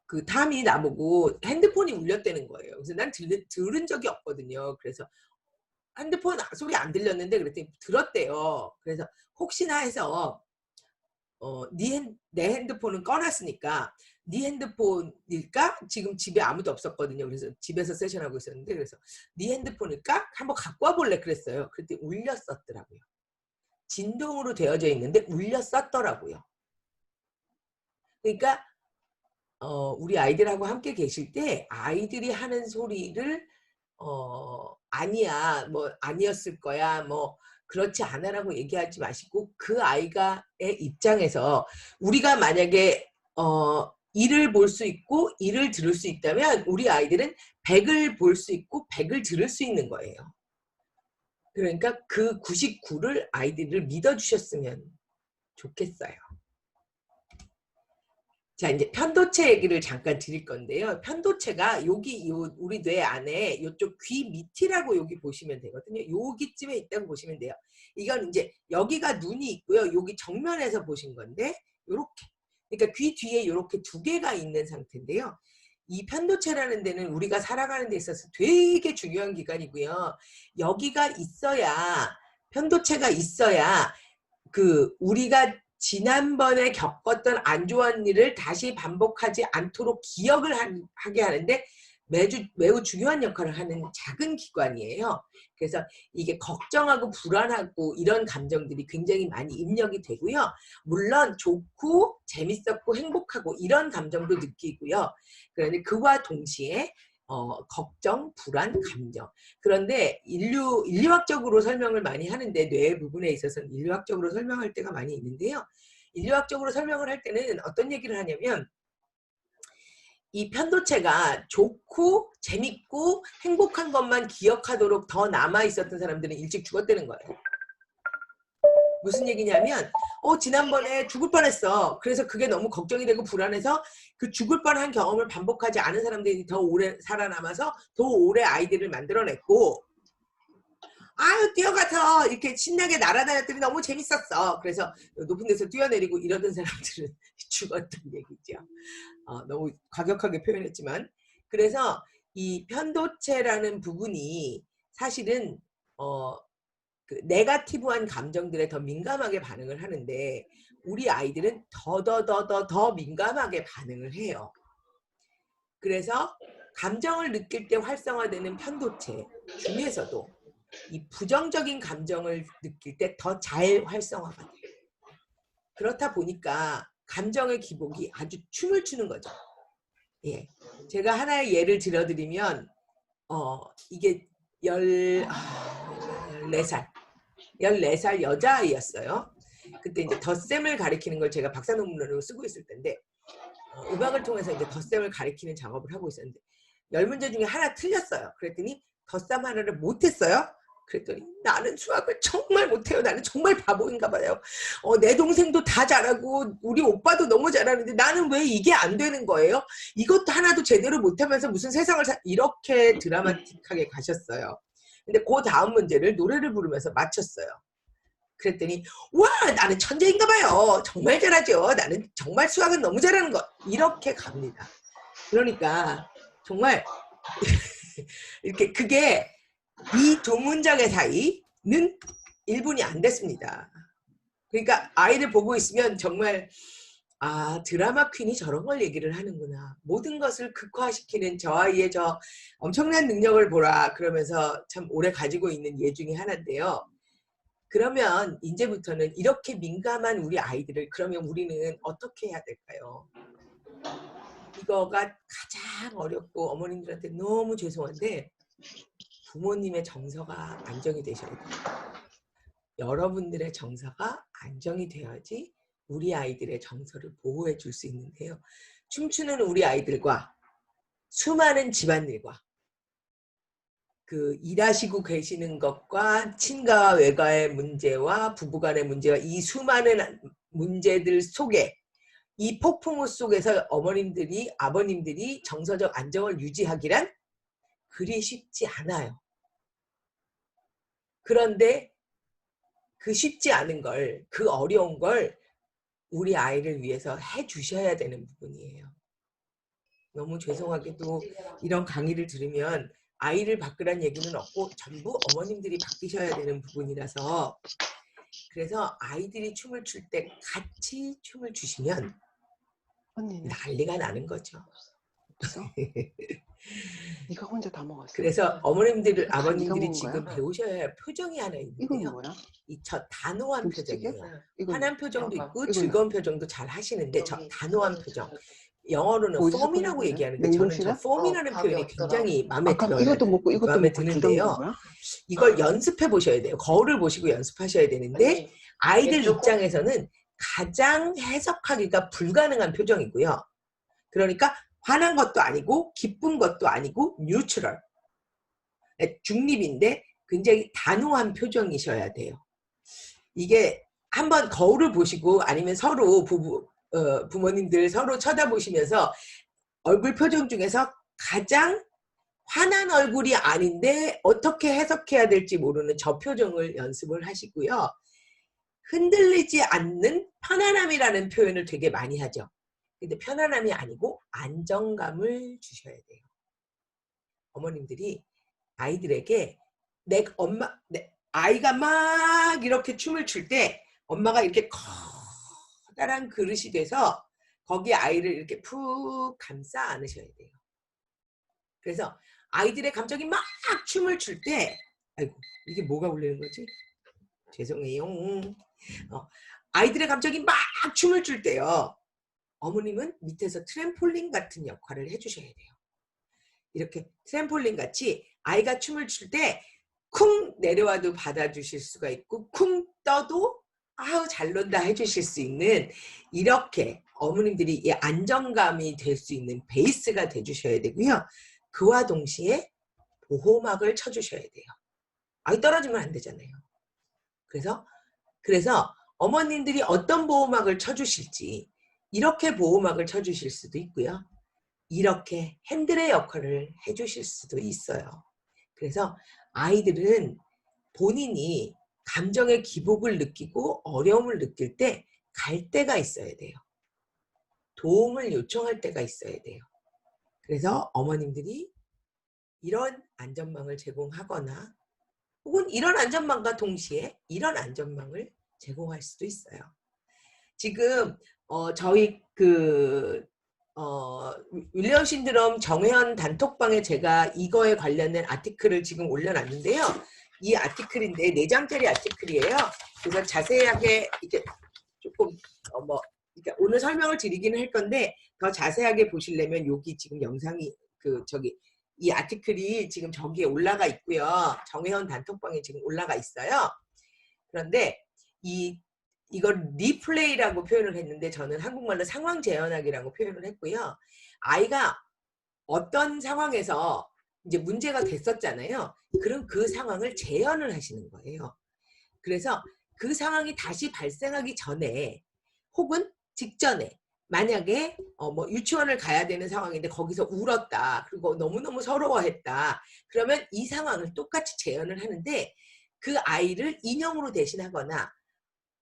그 탐이 나보고 핸드폰이 울렸다는 거예요. 그래서 난 들은 적이 없거든요. 그래서 핸드폰 소리 안 들렸는데 그랬더니 들었대요. 그래서 혹시나 해서 내 핸드폰은 꺼놨으니까 네 핸드폰일까? 지금 집에 아무도 없었거든요. 그래서 집에서 세션하고 있었는데, 그래서 네 핸드폰일까? 한번 갖고 와볼래 그랬어요. 그랬더니 울렸었더라고요. 진동으로 되어져 있는데 울렸었더라고요. 그러니까 우리 아이들하고 함께 계실 때 아이들이 하는 소리를 아니야, 뭐 아니었을 거야, 뭐 그렇지 않아라고 얘기하지 마시고, 그 아이가의 입장에서 우리가 만약에 이를 볼 수 있고 이를 들을 수 있다면 우리 아이들은 100을 볼 수 있고 100을 들을 수 있는 거예요. 그러니까 그 99를 아이들을 믿어주셨으면 좋겠어요. 자, 이제 편도체 얘기를 잠깐 드릴 건데요. 편도체가 여기 우리 뇌 안에 이쪽 귀 밑이라고 여기 보시면 되거든요. 여기쯤에 있다고 보시면 돼요. 이건 이제 여기가 눈이 있고요. 여기 정면에서 보신 건데 요렇게. 그러니까 귀 뒤에 이렇게 두 개가 있는 상태인데요. 이 편도체라는 데는 우리가 살아가는 데 있어서 되게 중요한 기관이고요. 여기가 있어야, 편도체가 있어야 그 우리가 지난번에 겪었던 안 좋은 일을 다시 반복하지 않도록 기억을 하게 하는데 매우 중요한 역할을 하는 작은 기관이에요. 그래서 이게 걱정하고 불안하고 이런 감정들이 굉장히 많이 입력이 되고요. 물론 좋고 재밌었고 행복하고 이런 감정도 느끼고요. 그런데 그와 동시에 걱정, 불안, 감정. 그런데 인류학적으로 설명을 많이 하는데, 뇌 부분에 있어서는 인류학적으로 설명할 때가 많이 있는데요. 인류학적으로 설명을 할 때는 어떤 얘기를 하냐면, 이 편도체가 좋고 재밌고 행복한 것만 기억하도록 더 남아있었던 사람들은 일찍 죽었다는 거예요. 무슨 얘기냐면 지난번에 죽을 뻔했어. 그래서 그게 너무 걱정이 되고 불안해서 그 죽을 뻔한 경험을 반복하지 않은 사람들이 더 오래 살아남아서 더 오래 아이들을 만들어냈고, 아유 뛰어가서 이렇게 신나게 날아다녔더니 너무 재밌었어. 그래서 높은 데서 뛰어내리고 이러던 사람들은 죽었던 얘기죠. 너무 과격하게 표현했지만, 그래서 이 편도체라는 부분이 사실은 그 네거티브한 감정들에 더 민감하게 반응을 하는데, 우리 아이들은 더 민감하게 반응을 해요. 그래서 감정을 느낄 때 활성화되는 편도체 중에서도 이 부정적인 감정을 느낄 때 더 잘 활성화가 돼요. 그렇다 보니까 감정의 기복이 아주 춤을 추는 거죠. 예, 제가 하나의 예를 들어드리면 이게 14살 여자아이였어요. 그때 이제 덧셈을 가리키는 걸 제가 박사 논문으로 쓰고 있을 텐데, 음악을 통해서 이제 덧셈을 가리키는 작업을 하고 있었는데 10문제 중에 하나 틀렸어요. 그랬더니 덧셈 하나를 못했어요. 그랬더니 나는 수학을 정말 못해요. 나는 정말 바보인가 봐요. 내 동생도 다 잘하고 우리 오빠도 너무 잘하는데 나는 왜 이게 안 되는 거예요? 이것도 하나도 제대로 못하면서 무슨 세상을 이렇게 드라마틱하게 가셨어요. 근데 그 다음 문제를 노래를 부르면서 맞췄어요. 그랬더니 와 나는 천재인가 봐요. 정말 잘하죠. 나는 정말 수학은 너무 잘하는 것. 이렇게 갑니다. 그러니까 정말 이렇게 그게 이 두 문장의 사이는 1분이 안 됐습니다. 그러니까 아이를 보고 있으면 정말 드라마 퀸이 저런 걸 얘기를 하는구나. 모든 것을 극화시키는 저 아이의 저 엄청난 능력을 보라. 그러면서 참 오래 가지고 있는 예 중에 하나인데요. 그러면 이제부터는 이렇게 민감한 우리 아이들을 그러면 우리는 어떻게 해야 될까요? 이거가 가장 어렵고 어머님들한테 너무 죄송한데 부모님의 정서가 안정이 되셔야 돼요. 여러분들의 정서가 안정이 돼야지 우리 아이들의 정서를 보호해 줄 수 있는데요. 춤추는 우리 아이들과 수많은 집안일과 그 일하시고 계시는 것과 친가와 외가의 문제와 부부간의 문제와 이 수많은 문제들 속에 이 폭풍우 속에서 어머님들이 아버님들이 정서적 안정을 유지하기란 그리 쉽지 않아요. 그런데 그 쉽지 않은 걸, 그 어려운 걸 우리 아이를 위해서 해주셔야 되는 부분이에요. 너무 죄송하게도 이런 강의를 들으면 아이를 바꾸란 얘기는 없고 전부 어머님들이 바뀌셔야 되는 부분이라서 그래서 아이들이 춤을 출 때 같이 춤을 추시면 언니는 난리가 나는 거죠. 없어? 네가 혼자 다 먹었어. 그래서 어머님들, 다 아버님들이 네가 먹은 지금 거야? 배우셔야 할 표정이 하나 이건 있는데요. 뭐야? 이 저 단호한 김치찌개? 표정이에요. 이건 화난 표정도 뭐야? 있고 이건 즐거운 표정도 잘 하시는데 저 단호한 표정. 영어로는 어디서 폼이라고 꺼낸 얘기하는데 거야? 저는 저 냉동실에? 폼이라는 표현이 굉장히 마음에 아까 들어요. 이것도 먹고 이것도 마음에 먹고 둘 다 먹은 드는데요. 거야? 이걸 연습해 보셔야 돼요. 거울을 보시고 연습하셔야 되는데 아이들 입장에서는 가장 해석하기가 불가능한 표정이고요. 그러니까 화난 것도 아니고 기쁜 것도 아니고 뉴트럴. 중립인데 굉장히 단호한 표정이셔야 돼요. 이게 한번 거울을 보시고 아니면 서로 부모님들 서로 쳐다보시면서 얼굴 표정 중에서 가장 화난 얼굴이 아닌데 어떻게 해석해야 될지 모르는 저 표정을 연습을 하시고요. 흔들리지 않는 편안함이라는 표현을 되게 많이 하죠. 근데 편안함이 아니고 안정감을 주셔야 돼요. 어머님들이 아이들에게 아이가 막 이렇게 춤을 출 때 엄마가 이렇게 커다란 그릇이 돼서 거기에 아이를 이렇게 푹 감싸 안으셔야 돼요. 그래서 아이들의 감정이 막 춤을 출 때 아이고 이게 뭐가 울리는 거지? 죄송해요. 아이들의 감정이 막 춤을 출 때요. 어머님은 밑에서 트램폴린 같은 역할을 해주셔야 돼요. 이렇게 트램폴린 같이 아이가 춤을 출 때 쿵 내려와도 받아주실 수가 있고 쿵 떠도 아우 잘 논다 해주실 수 있는 이렇게 어머님들이 이 안정감이 될 수 있는 베이스가 돼주셔야 되고요. 그와 동시에 보호막을 쳐주셔야 돼요. 아이 떨어지면 안 되잖아요. 그래서 어머님들이 어떤 보호막을 쳐주실지 이렇게 보호막을 쳐주실 수도 있고요. 이렇게 핸들의 역할을 해주실 수도 있어요. 그래서 아이들은 본인이 감정의 기복을 느끼고 어려움을 느낄 때 갈 때가 있어야 돼요. 도움을 요청할 때가 있어야 돼요. 그래서 어머님들이 이런 안전망을 제공하거나 혹은 이런 안전망과 동시에 이런 안전망을 제공할 수도 있어요. 지금 저희 윌리엄 신드롬 정회원 단톡방에 제가 이거에 관련된 아티클을 지금 올려놨는데요. 이 아티클인데 4장짜리 아티클이에요. 그래서 자세하게 이렇게 조금 그러니까 오늘 설명을 드리기는 할 건데 더 자세하게 보시려면 여기 지금 영상이 이 아티클이 지금 저기에 올라가 있고요. 정회원 단톡방에 지금 올라가 있어요. 그런데 이걸 리플레이라고 표현을 했는데 저는 한국말로 상황 재현하기라고 표현을 했고요. 아이가 어떤 상황에서 이제 문제가 됐었잖아요. 그럼 그 상황을 재현을 하시는 거예요. 그래서 그 상황이 다시 발생하기 전에 혹은 직전에 만약에 뭐 유치원을 가야 되는 상황인데 거기서 울었다. 그리고 너무너무 서러워했다. 그러면 이 상황을 똑같이 재현을 하는데 그 아이를 인형으로 대신하거나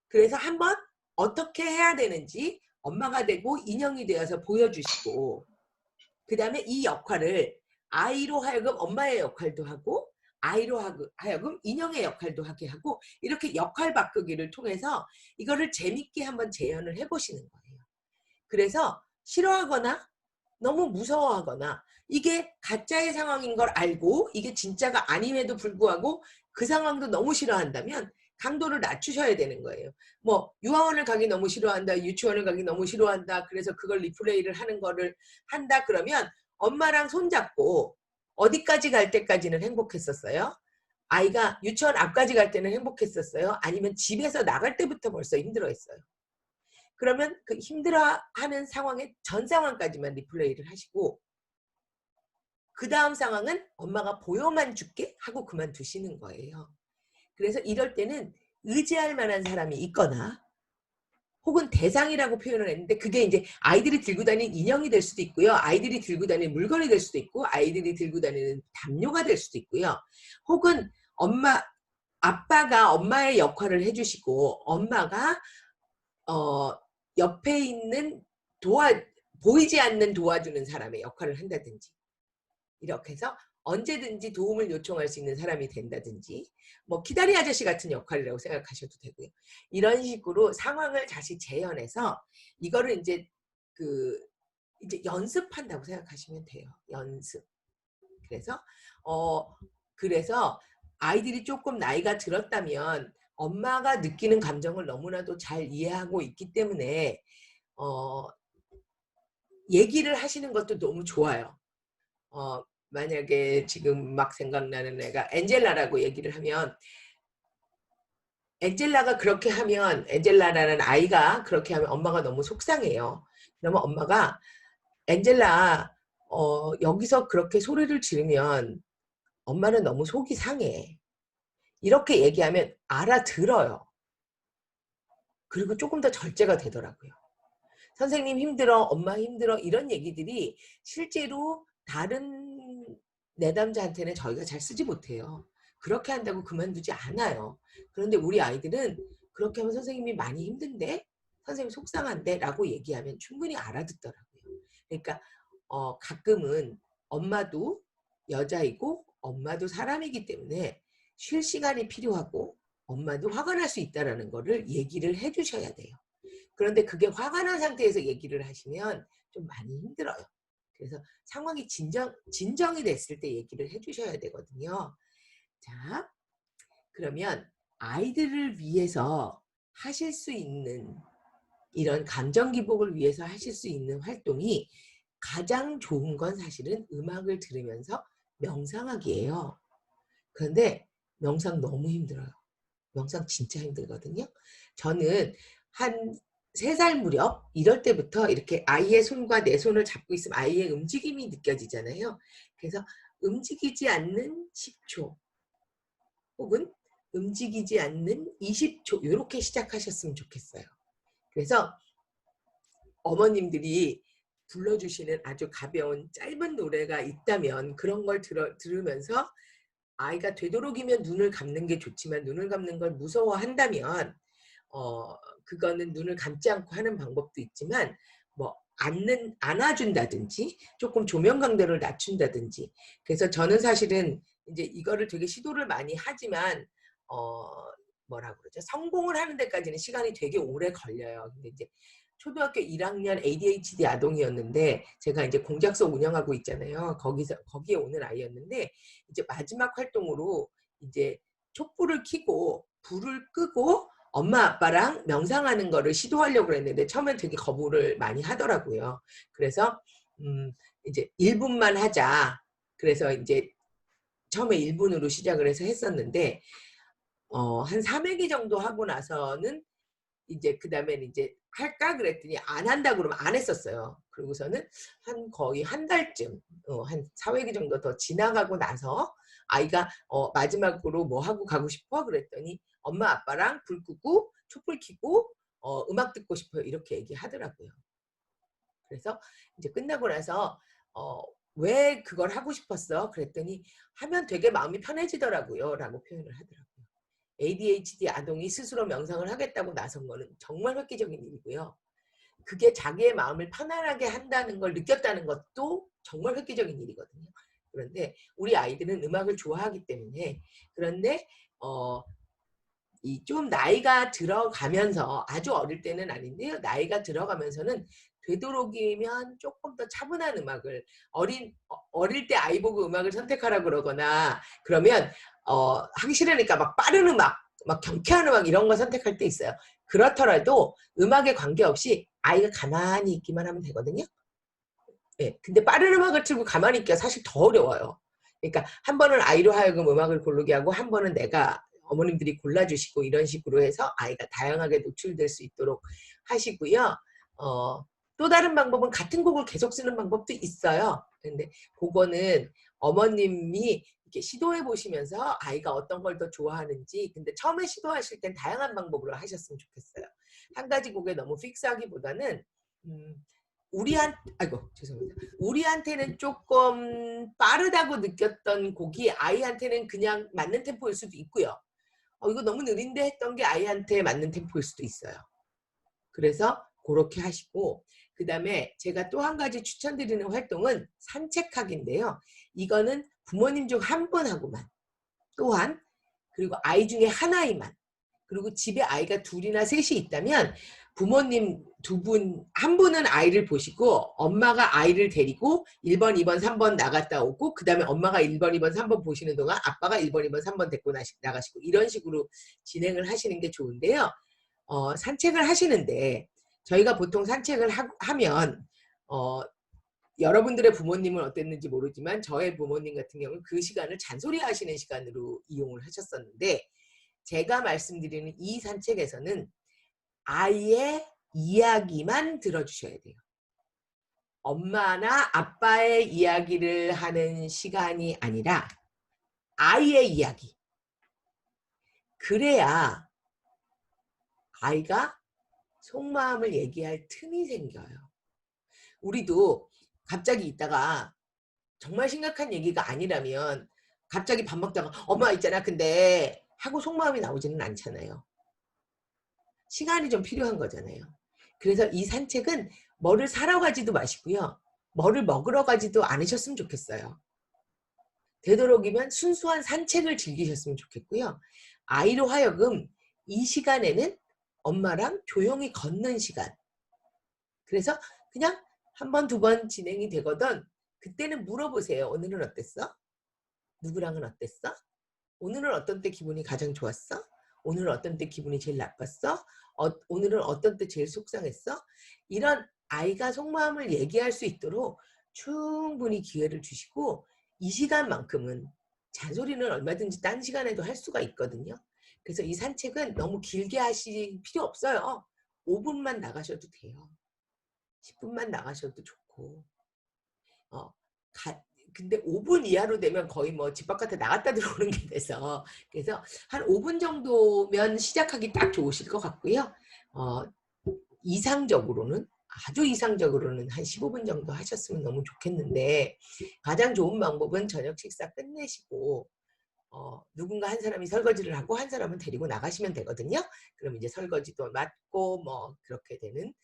그래서 한번 어떻게 해야 되는지 엄마가 되고 인형이 되어서 보여주시고 그 다음에 이 역할을 아이로 하여금 엄마의 역할도 하고 아이로 하여금 인형의 역할도 하게 하고 이렇게 역할 바꾸기를 통해서 이거를 재밌게 한번 재현을 해보시는 거예요. 그래서 싫어하거나 너무 무서워하거나 이게 가짜의 상황인 걸 알고 이게 진짜가 아님에도 불구하고 그 상황도 너무 싫어한다면 강도를 낮추셔야 되는 거예요. 뭐 유아원을 가기 너무 싫어한다, 유치원을 가기 너무 싫어한다, 그래서 그걸 리플레이를 하는 거를 한다 그러면 엄마랑 손잡고 어디까지 갈 때까지는 행복했었어요? 아이가 유치원 앞까지 갈 때는 행복했었어요? 아니면 집에서 나갈 때부터 벌써 힘들어했어요? 그러면 그 힘들어하는 상황의 전 상황까지만 리플레이를 하시고 그 다음 상황은 엄마가 보여만 줄게 하고 그만두시는 거예요. 그래서 이럴 때는 의지할 만한 사람이 있거나 혹은 대상이라고 표현을 했는데 그게 이제 아이들이 들고 다니는 인형이 될 수도 있고요. 아이들이 들고 다니는 물건이 될 수도 있고 아이들이 들고 다니는 담요가 될 수도 있고요. 혹은 아빠가 엄마의 역할을 해주시고 엄마가 옆에 있는 보이지 않는 도와주는 사람의 역할을 한다든지 이렇게 해서 언제든지 도움을 요청할 수 있는 사람이 된다든지 뭐 기다리 아저씨 같은 역할이라고 생각하셔도 되고요. 이런 식으로 상황을 다시 재현해서 이거를 이제 이제 연습한다고 생각하시면 돼요. 연습. 그래서 아이들이 조금 나이가 들었다면 엄마가 느끼는 감정을 너무나도 잘 이해하고 있기 때문에 얘기를 하시는 것도 너무 좋아요. 만약에 지금 막 생각나는 애가 엔젤라라고 얘기를 하면 엔젤라라는 아이가 그렇게 하면 엄마가 너무 속상해요. 그러면 엄마가 엔젤라 여기서 그렇게 소리를 지르면 엄마는 너무 속이 상해. 이렇게 얘기하면 알아들어요. 그리고 조금 더 절제가 되더라고요. 선생님 힘들어, 엄마 힘들어 이런 얘기들이 실제로 다른 내담자한테는 저희가 잘 쓰지 못해요. 그렇게 한다고 그만두지 않아요. 그런데 우리 아이들은 그렇게 하면 선생님이 많이 힘든데? 선생님 속상한데? 라고 얘기하면 충분히 알아듣더라고요. 그러니까 가끔은 엄마도 여자이고 엄마도 사람이기 때문에 쉴 시간이 필요하고 엄마도 화가 날 수 있다는 거를 얘기를 해주셔야 돼요. 그런데 그게 화가 난 상태에서 얘기를 하시면 좀 많이 힘들어요. 그래서 상황이 진정이 됐을 때 얘기를 해주셔야 되거든요. 자, 그러면 아이들을 위해서 하실 수 있는 이런 감정 기복을 위해서 하실 수 있는 활동이 가장 좋은 건 사실은 음악을 들으면서 명상하기예요. 그런데 명상 너무 힘들어요. 명상 진짜 힘들거든요. 저는 한 3살 무렵 이럴 때부터 이렇게 아이의 손과 내 손을 잡고 있으면 아이의 움직임이 느껴지잖아요. 그래서 움직이지 않는 10초 혹은 움직이지 않는 20초 이렇게 시작하셨으면 좋겠어요. 그래서 어머님들이 불러주시는 아주 가벼운 짧은 노래가 있다면 그런 걸 들으면서 아이가 되도록이면 눈을 감는 게 좋지만 눈을 감는 걸 무서워한다면 그거는 눈을 감지 않고 하는 방법도 있지만 뭐 안아준다든지 조금 조명 강도를 낮춘다든지. 그래서 저는 사실은 이제 이거를 되게 시도를 많이 하지만 뭐라 그러죠? 성공을 하는 데까지는 시간이 되게 오래 걸려요. 근데 이제 초등학교 1학년 ADHD 아동이었는데 제가 이제 공작소 운영하고 있잖아요. 거기에 오는 아이였는데 이제 마지막 활동으로 이제 촛불을 켜고 불을 끄고 엄마 아빠랑 명상하는 거를 시도하려고 했는데 처음엔 되게 거부를 많이 하더라고요. 그래서 이제 1분만 하자. 그래서 이제 처음에 1분으로 시작을 해서 했었는데 한 3회기 정도 하고 나서는 이제 그 다음에 이제 할까 그랬더니 안 한다 그러면 안 했었어요. 그리고서는 거의 한 달쯤, 한 4회기 정도 더 지나가고 나서 아이가 마지막으로 뭐 하고 가고 싶어? 그랬더니 엄마 아빠랑 불 끄고 촛불 켜고 음악 듣고 싶어요. 이렇게 얘기하더라고요. 그래서 이제 끝나고 나서 왜 그걸 하고 싶었어? 그랬더니 하면 되게 마음이 편해지더라고요. 라고 표현을 하더라고요. ADHD 아동이 스스로 명상을 하겠다고 나선 거는 정말 획기적인 일이고요. 그게 자기의 마음을 편안하게 한다는 걸 느꼈다는 것도 정말 획기적인 일이거든요. 그런데 우리 아이들은 음악을 좋아하기 때문에 그런데 이 좀 나이가 들어가면서 아주 어릴 때는 아닌데요. 나이가 들어가면서는 되도록이면 조금 더 차분한 음악을 어릴 때 아이 보고 음악을 선택하라 그러거나 그러면 하기 싫으니까 막 빠른 음악, 막 경쾌한 음악 이런 거 선택할 때 있어요. 그렇더라도 음악에 관계없이 아이가 가만히 있기만 하면 되거든요. 네, 근데 빠른 음악을 틀고 가만히 있기가 사실 더 어려워요. 그러니까 한 번은 아이로 하여금 음악을 고르게 하고 한 번은 내가 어머님들이 골라주시고 이런 식으로 해서 아이가 다양하게 노출될 수 있도록 하시고요. 또 다른 방법은 같은 곡을 계속 쓰는 방법도 있어요. 근데 그거는 어머님이 이렇게 시도해 보시면서 아이가 어떤 걸 더 좋아하는지 근데 처음에 시도하실 땐 다양한 방법으로 하셨으면 좋겠어요. 한 가지 곡에 너무 픽스하기보다는 우리한테는 조금 빠르다고 느꼈던 곡이 아이한테는 그냥 맞는 템포일 수도 있고요. 이거 너무 느린데 했던 게 아이한테 맞는 템포일 수도 있어요. 그래서 그렇게 하시고 그 다음에 제가 또 한 가지 추천드리는 활동은 산책하기인데요. 이거는 부모님 중 한 분하고만 또한 그리고 아이 중에 하나이만 그리고 집에 아이가 둘이나 셋이 있다면 부모님 한 분은 아이를 보시고 엄마가 아이를 데리고 1번, 2번, 3번 나갔다 오고 그 다음에 엄마가 1번, 2번, 3번 보시는 동안 아빠가 1번, 2번, 3번 데리고 나가시고 이런 식으로 진행을 하시는 게 좋은데요. 산책을 하시는데 저희가 보통 산책을 하면 여러분들의 부모님은 어땠는지 모르지만 저의 부모님 같은 경우는 그 시간을 잔소리 하시는 시간으로 이용을 하셨었는데 제가 말씀드리는 이 산책에서는 아이의 이야기만 들어주셔야 돼요. 엄마나 아빠의 이야기를 하는 시간이 아니라 아이의 이야기. 그래야 아이가 속마음을 얘기할 틈이 생겨요. 우리도 갑자기 있다가 정말 심각한 얘기가 아니라면 갑자기 밥 먹다가 엄마 있잖아 근데 하고 속마음이 나오지는 않잖아요. 시간이 좀 필요한 거잖아요. 그래서 이 산책은 뭐를 사러 가지도 마시고요. 뭐를 먹으러 가지도 않으셨으면 좋겠어요. 되도록이면 순수한 산책을 즐기셨으면 좋겠고요. 아이로 하여금 이 시간에는 엄마랑 조용히 걷는 시간. 그래서 그냥 한 번, 두 번 진행이 되거든 그때는 물어보세요. 오늘은 어땠어? 누구랑은 어땠어? 오늘은 어떤 때 기분이 가장 좋았어? 오늘은 어떤 때 기분이 제일 나빴어? 오늘은 어떤 때 제일 속상했어? 이런 아이가 속마음을 얘기할 수 있도록 충분히 기회를 주시고 이 시간만큼은 잔소리는 얼마든지 딴 시간에도 할 수가 있거든요. 그래서 이 산책은 너무 길게 하실 필요 없어요. 5분만 나가셔도 돼요. 10분만 나가셔도 좋고 근데 5분 이하로 되면 거의 뭐 집 바깥에 나갔다 들어오는 게 돼서 그래서 한 5분 정도면 시작하기 딱 좋으실 것 같고요. 아주 이상적으로는 한 15분 정도 하셨으면 너무 좋겠는데 가장 좋은 방법은 저녁 식사 끝내시고 누군가 한 사람이 설거지를 하고 한 사람은 데리고 나가시면 되거든요. 그럼 이제 설거지도 맡고 뭐 그렇게 되는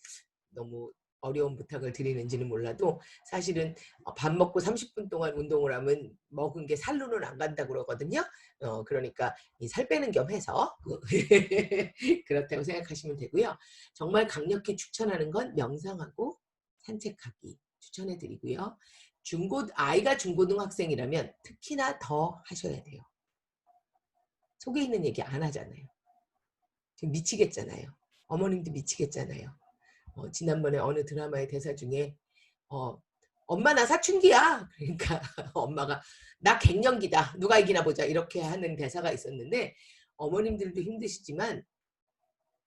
너무 어려운 부탁을 드리는지는 몰라도 사실은 밥 먹고 30분 동안 운동을 하면 먹은 게 살로는 안 간다고 그러거든요. 그러니까 이 살 빼는 겸 해서 그렇다고 생각하시면 되고요. 정말 강력히 추천하는 건 명상하고 산책하기 추천해 드리고요. 아이가 중고등학생이라면 특히나 더 하셔야 돼요. 속에 있는 얘기 안 하잖아요. 지금 미치겠잖아요. 어머님도 미치겠잖아요. 지난번에 어느 드라마의 대사 중에 엄마 나 사춘기야. 그러니까 엄마가 나 갱년기다. 누가 이기나 보자. 이렇게 하는 대사가 있었는데 어머님들도 힘드시지만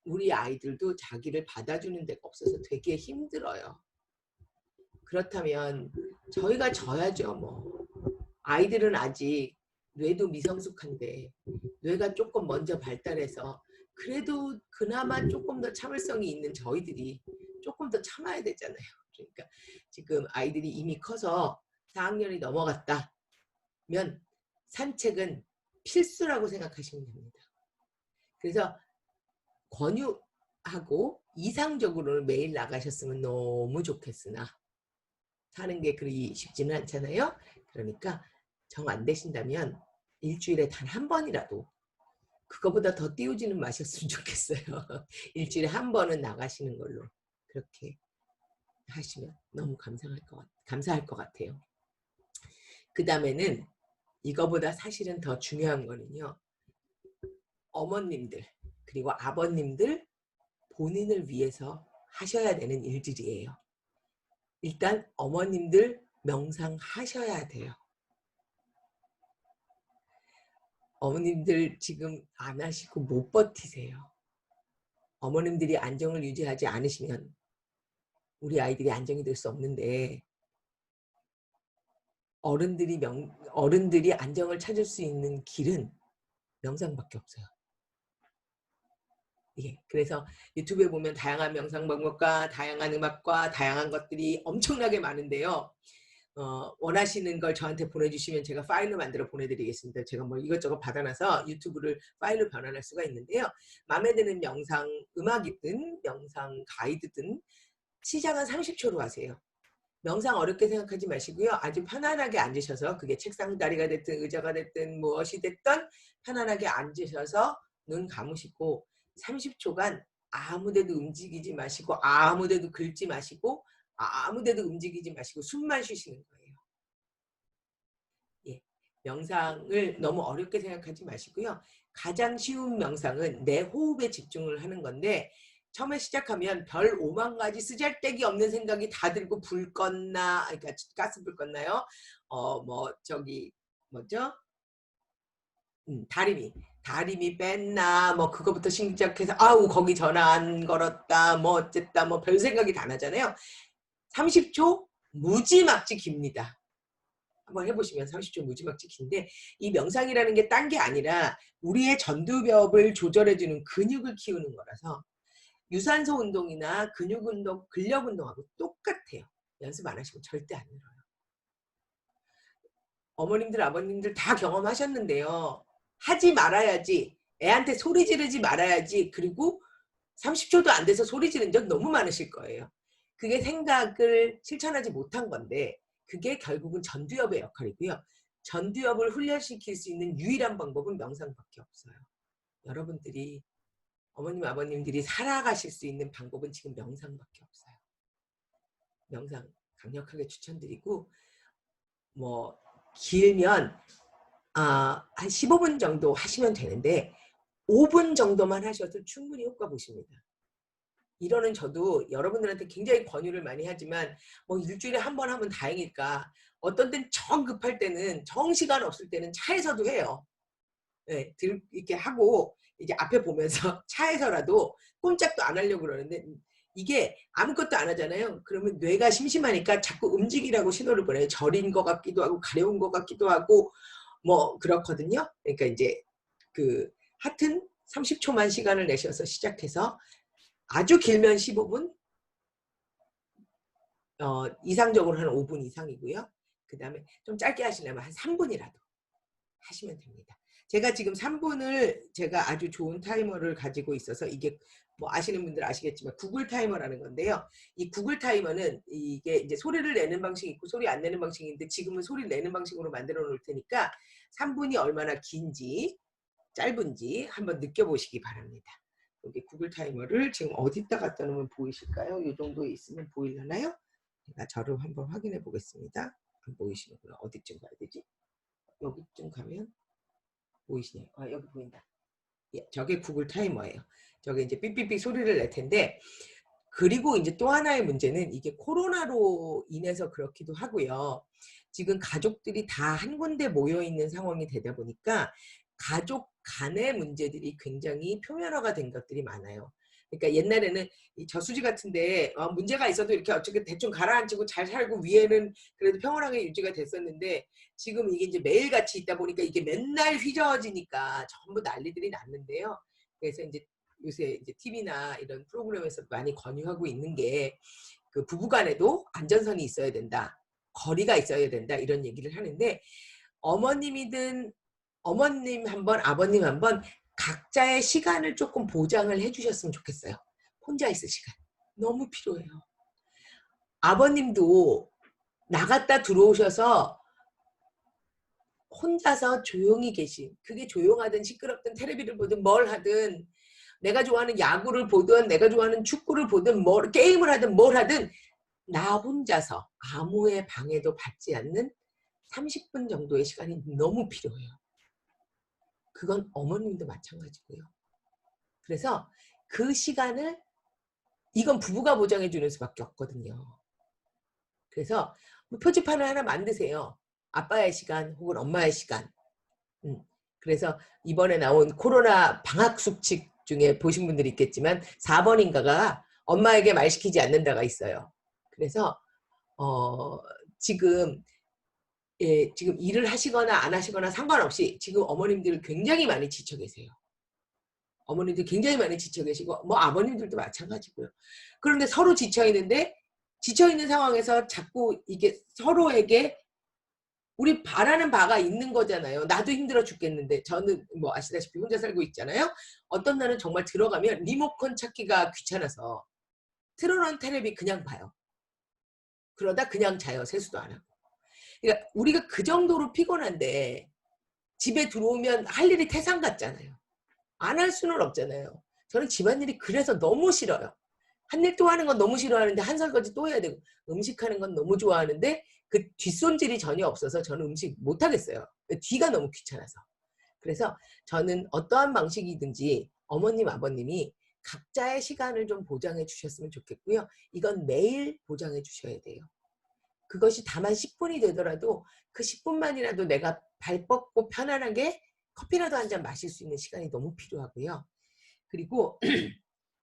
우리 아이들도 자기를 받아주는 데가 없어서 되게 힘들어요. 그렇다면 저희가 져야죠. 뭐 아이들은 아직 뇌도 미성숙한데 뇌가 조금 먼저 발달해서 그래도 그나마 조금 더 참을성이 있는 저희들이 조금 더 참아야 되잖아요. 그러니까 지금 아이들이 이미 커서 4학년이 넘어갔다면 산책은 필수라고 생각하시면 됩니다. 그래서 권유하고 이상적으로는 매일 나가셨으면 너무 좋겠으나 사는 게 그리 쉽지는 않잖아요. 그러니까 정 안 되신다면 일주일에 단 한 번이라도 그거보다 더 띄우지는 마셨으면 좋겠어요. 일주일에 한 번은 나가시는 걸로 그렇게 하시면 너무 감사할 것 같아요. 그 다음에는 이거보다 사실은 더 중요한 거는요. 어머님들 그리고 아버님들 본인을 위해서 하셔야 되는 일들이에요. 일단 어머님들 명상하셔야 돼요. 어머님들 지금 안 하시고 못 버티세요. 어머님들이 안정을 유지하지 않으시면 우리 아이들이 안정이 될 수 없는데 어른들이 안정을 찾을 수 있는 길은 명상밖에 없어요. 예, 그래서 유튜브에 보면 다양한 명상 방법과 다양한 음악과 다양한 것들이 엄청나게 많은데요. 원하시는 걸 저한테 보내주시면 제가 파일로 만들어 보내드리겠습니다. 제가 뭐 이것저것 받아놔서 유튜브를 파일로 변환할 수가 있는데요. 마음에 드는 명상 음악이든 명상 가이드든 시작은 30초로 하세요. 명상 어렵게 생각하지 마시고요. 아주 편안하게 앉으셔서 그게 책상 다리가 됐든 의자가 됐든 무엇이 됐든 편안하게 앉으셔서 눈 감으시고 30초간 아무데도 움직이지 마시고 아무데도 긁지 마시고 아무데도 움직이지 마시고 숨만 쉬시는 거예요. 예, 명상을 너무 어렵게 생각하지 마시고요. 가장 쉬운 명상은 내 호흡에 집중을 하는 건데 처음에 시작하면 별 5만 가지 쓰잘데기 없는 생각이 다 들고 불 껐나, 그러니까 가스불 껐나요? 다리미 뺐나, 뭐 그거부터 시작해서 아우 거기 전화 안 걸었다, 뭐 어쨌다, 뭐 별 생각이 다 나잖아요. 30초 무지막지 깁니다. 한번 해보시면 30초 무지막지 긴데 이 명상이라는 게 딴 게 아니라 우리의 전두엽을 조절해주는 근육을 키우는 거라서 유산소 운동이나 근육 운동, 근력 운동하고 똑같아요. 연습 안 하시면 절대 안 늘어요. 어머님들, 아버님들 다 경험하셨는데요. 하지 말아야지, 애한테 소리 지르지 말아야지, 그리고 30초도 안 돼서 소리 지른 적 너무 많으실 거예요. 그게 생각을 실천하지 못한 건데 그게 결국은 전두엽의 역할이고요. 전두엽을 훈련시킬 수 있는 유일한 방법은 명상밖에 없어요. 여러분들이 어머님, 아버님들이 살아가실 수 있는 방법은 지금 명상밖에 없어요. 명상 강력하게 추천드리고 뭐 길면 한 15분 정도 하시면 되는데 5분 정도만 하셔도 충분히 효과 보십니다. 이러는 저도 여러분들한테 굉장히 권유를 많이 하지만 뭐 일주일에 한 번 하면 다행일까. 어떤 때는 정 급할 때는 정 시간 없을 때는 차에서도 해요. 네, 이렇게 하고 이제 앞에 보면서 차에서라도 꼼짝도 안 하려고 그러는데 이게 아무것도 안 하잖아요. 그러면 뇌가 심심하니까 자꾸 움직이라고 신호를 보내요. 절인 것 같기도 하고 가려운 것 같기도 하고 뭐 그렇거든요. 그러니까 이제 하여튼 30초만 시간을 내셔서 시작해서 아주 길면 15분, 이상적으로 한 5분 이상이고요. 그 다음에 좀 짧게 하시려면 한 3분이라도 하시면 됩니다. 제가 지금 3분을 제가 아주 좋은 타이머를 가지고 있어서 이게 뭐 아시는 분들 아시겠지만 구글 타이머라는 건데요. 이 구글 타이머는 이게 이제 소리를 내는 방식이 있고 소리 안 내는 방식이 있는데 지금은 소리를 내는 방식으로 만들어 놓을 테니까 3분이 얼마나 긴지 짧은지 한번 느껴보시기 바랍니다. 여기 구글 타이머를 지금 어디다 갖다 놓으면 보이실까요? 이 정도에 있으면 보이려나요? 제가 저를 한번 확인해 보겠습니다. 안 보이시는구나. 어디쯤 가야 되지? 여기쯤 가면 보이시네요. 여기 보인다. 예, 저게 구글 타이머예요. 저게 이제 삐삐삐 소리를 낼 텐데 그리고 이제 또 하나의 문제는 이게 코로나로 인해서 그렇기도 하고요. 지금 가족들이 다 한 군데 모여 있는 상황이 되다 보니까 가족 간의 문제들이 굉장히 표면화가 된 것들이 많아요. 그러니까 옛날에는 이 저수지 같은데 문제가 있어도 이렇게 어떻게 대충 가라앉히고 잘 살고 위에는 그래도 평온하게 유지가 됐었는데 지금 이게 이제 매일같이 있다 보니까 이게 맨날 휘저어지니까 전부 난리들이 났는데요. 그래서 이제 요새 이제 TV나 이런 프로그램에서 많이 권유하고 있는 게 그 부부간에도 안전선이 있어야 된다. 거리가 있어야 된다. 이런 얘기를 하는데 어머님이든 어머님 한 번, 아버님 한 번 각자의 시간을 조금 보장을 해주셨으면 좋겠어요. 혼자 있을 시간. 너무 필요해요. 아버님도 나갔다 들어오셔서 혼자서 조용히 계신, 그게 조용하든 시끄럽든 텔레비를 보든 뭘 하든 내가 좋아하는 야구를 보든 내가 좋아하는 축구를 보든 뭘 게임을 하든 뭘 하든 나 혼자서 아무의 방해도 받지 않는 30분 정도의 시간이 너무 필요해요. 그건 어머님도 마찬가지고요. 그래서 그 시간을 이건 부부가 보장해 주는 수밖에 없거든요. 그래서 표지판을 하나 만드세요. 아빠의 시간 혹은 엄마의 시간. 그래서 이번에 나온 코로나 방학 수칙 중에 보신 분들이 있겠지만 4번인가가 엄마에게 말 시키지 않는다가 있어요. 그래서 지금 지금 일을 하시거나 안 하시거나 상관없이 지금 어머님들 굉장히 많이 지쳐 계세요. 어머님들 굉장히 많이 지쳐 계시고 뭐 아버님들도 마찬가지고요. 그런데 서로 지쳐 있는데 지쳐 있는 상황에서 자꾸 이게 서로에게 우리 바라는 바가 있는 거잖아요. 나도 힘들어 죽겠는데 저는 뭐 아시다시피 혼자 살고 있잖아요. 어떤 날은 정말 들어가면 리모컨 찾기가 귀찮아서 틀어놓은 텔레비 그냥 봐요. 그러다 그냥 자요. 세수도 안 하고. 그러니까 우리가 그 정도로 피곤한데 집에 들어오면 할 일이 태산 같잖아요. 안 할 수는 없잖아요. 저는 집안일이 그래서 너무 싫어요. 한 일 또 하는 건 너무 싫어하는데 한 설거지 또 해야 되고 음식하는 건 너무 좋아하는데 그 뒷손질이 전혀 없어서 저는 음식 못하겠어요. 뒤가 너무 귀찮아서. 그래서 저는 어떠한 방식이든지 어머님, 아버님이 각자의 시간을 좀 보장해 주셨으면 좋겠고요. 이건 매일 보장해 주셔야 돼요. 그것이 다만 10분이 되더라도 그 10분만이라도 내가 발 뻗고 편안하게 커피라도 한 잔 마실 수 있는 시간이 너무 필요하고요. 그리고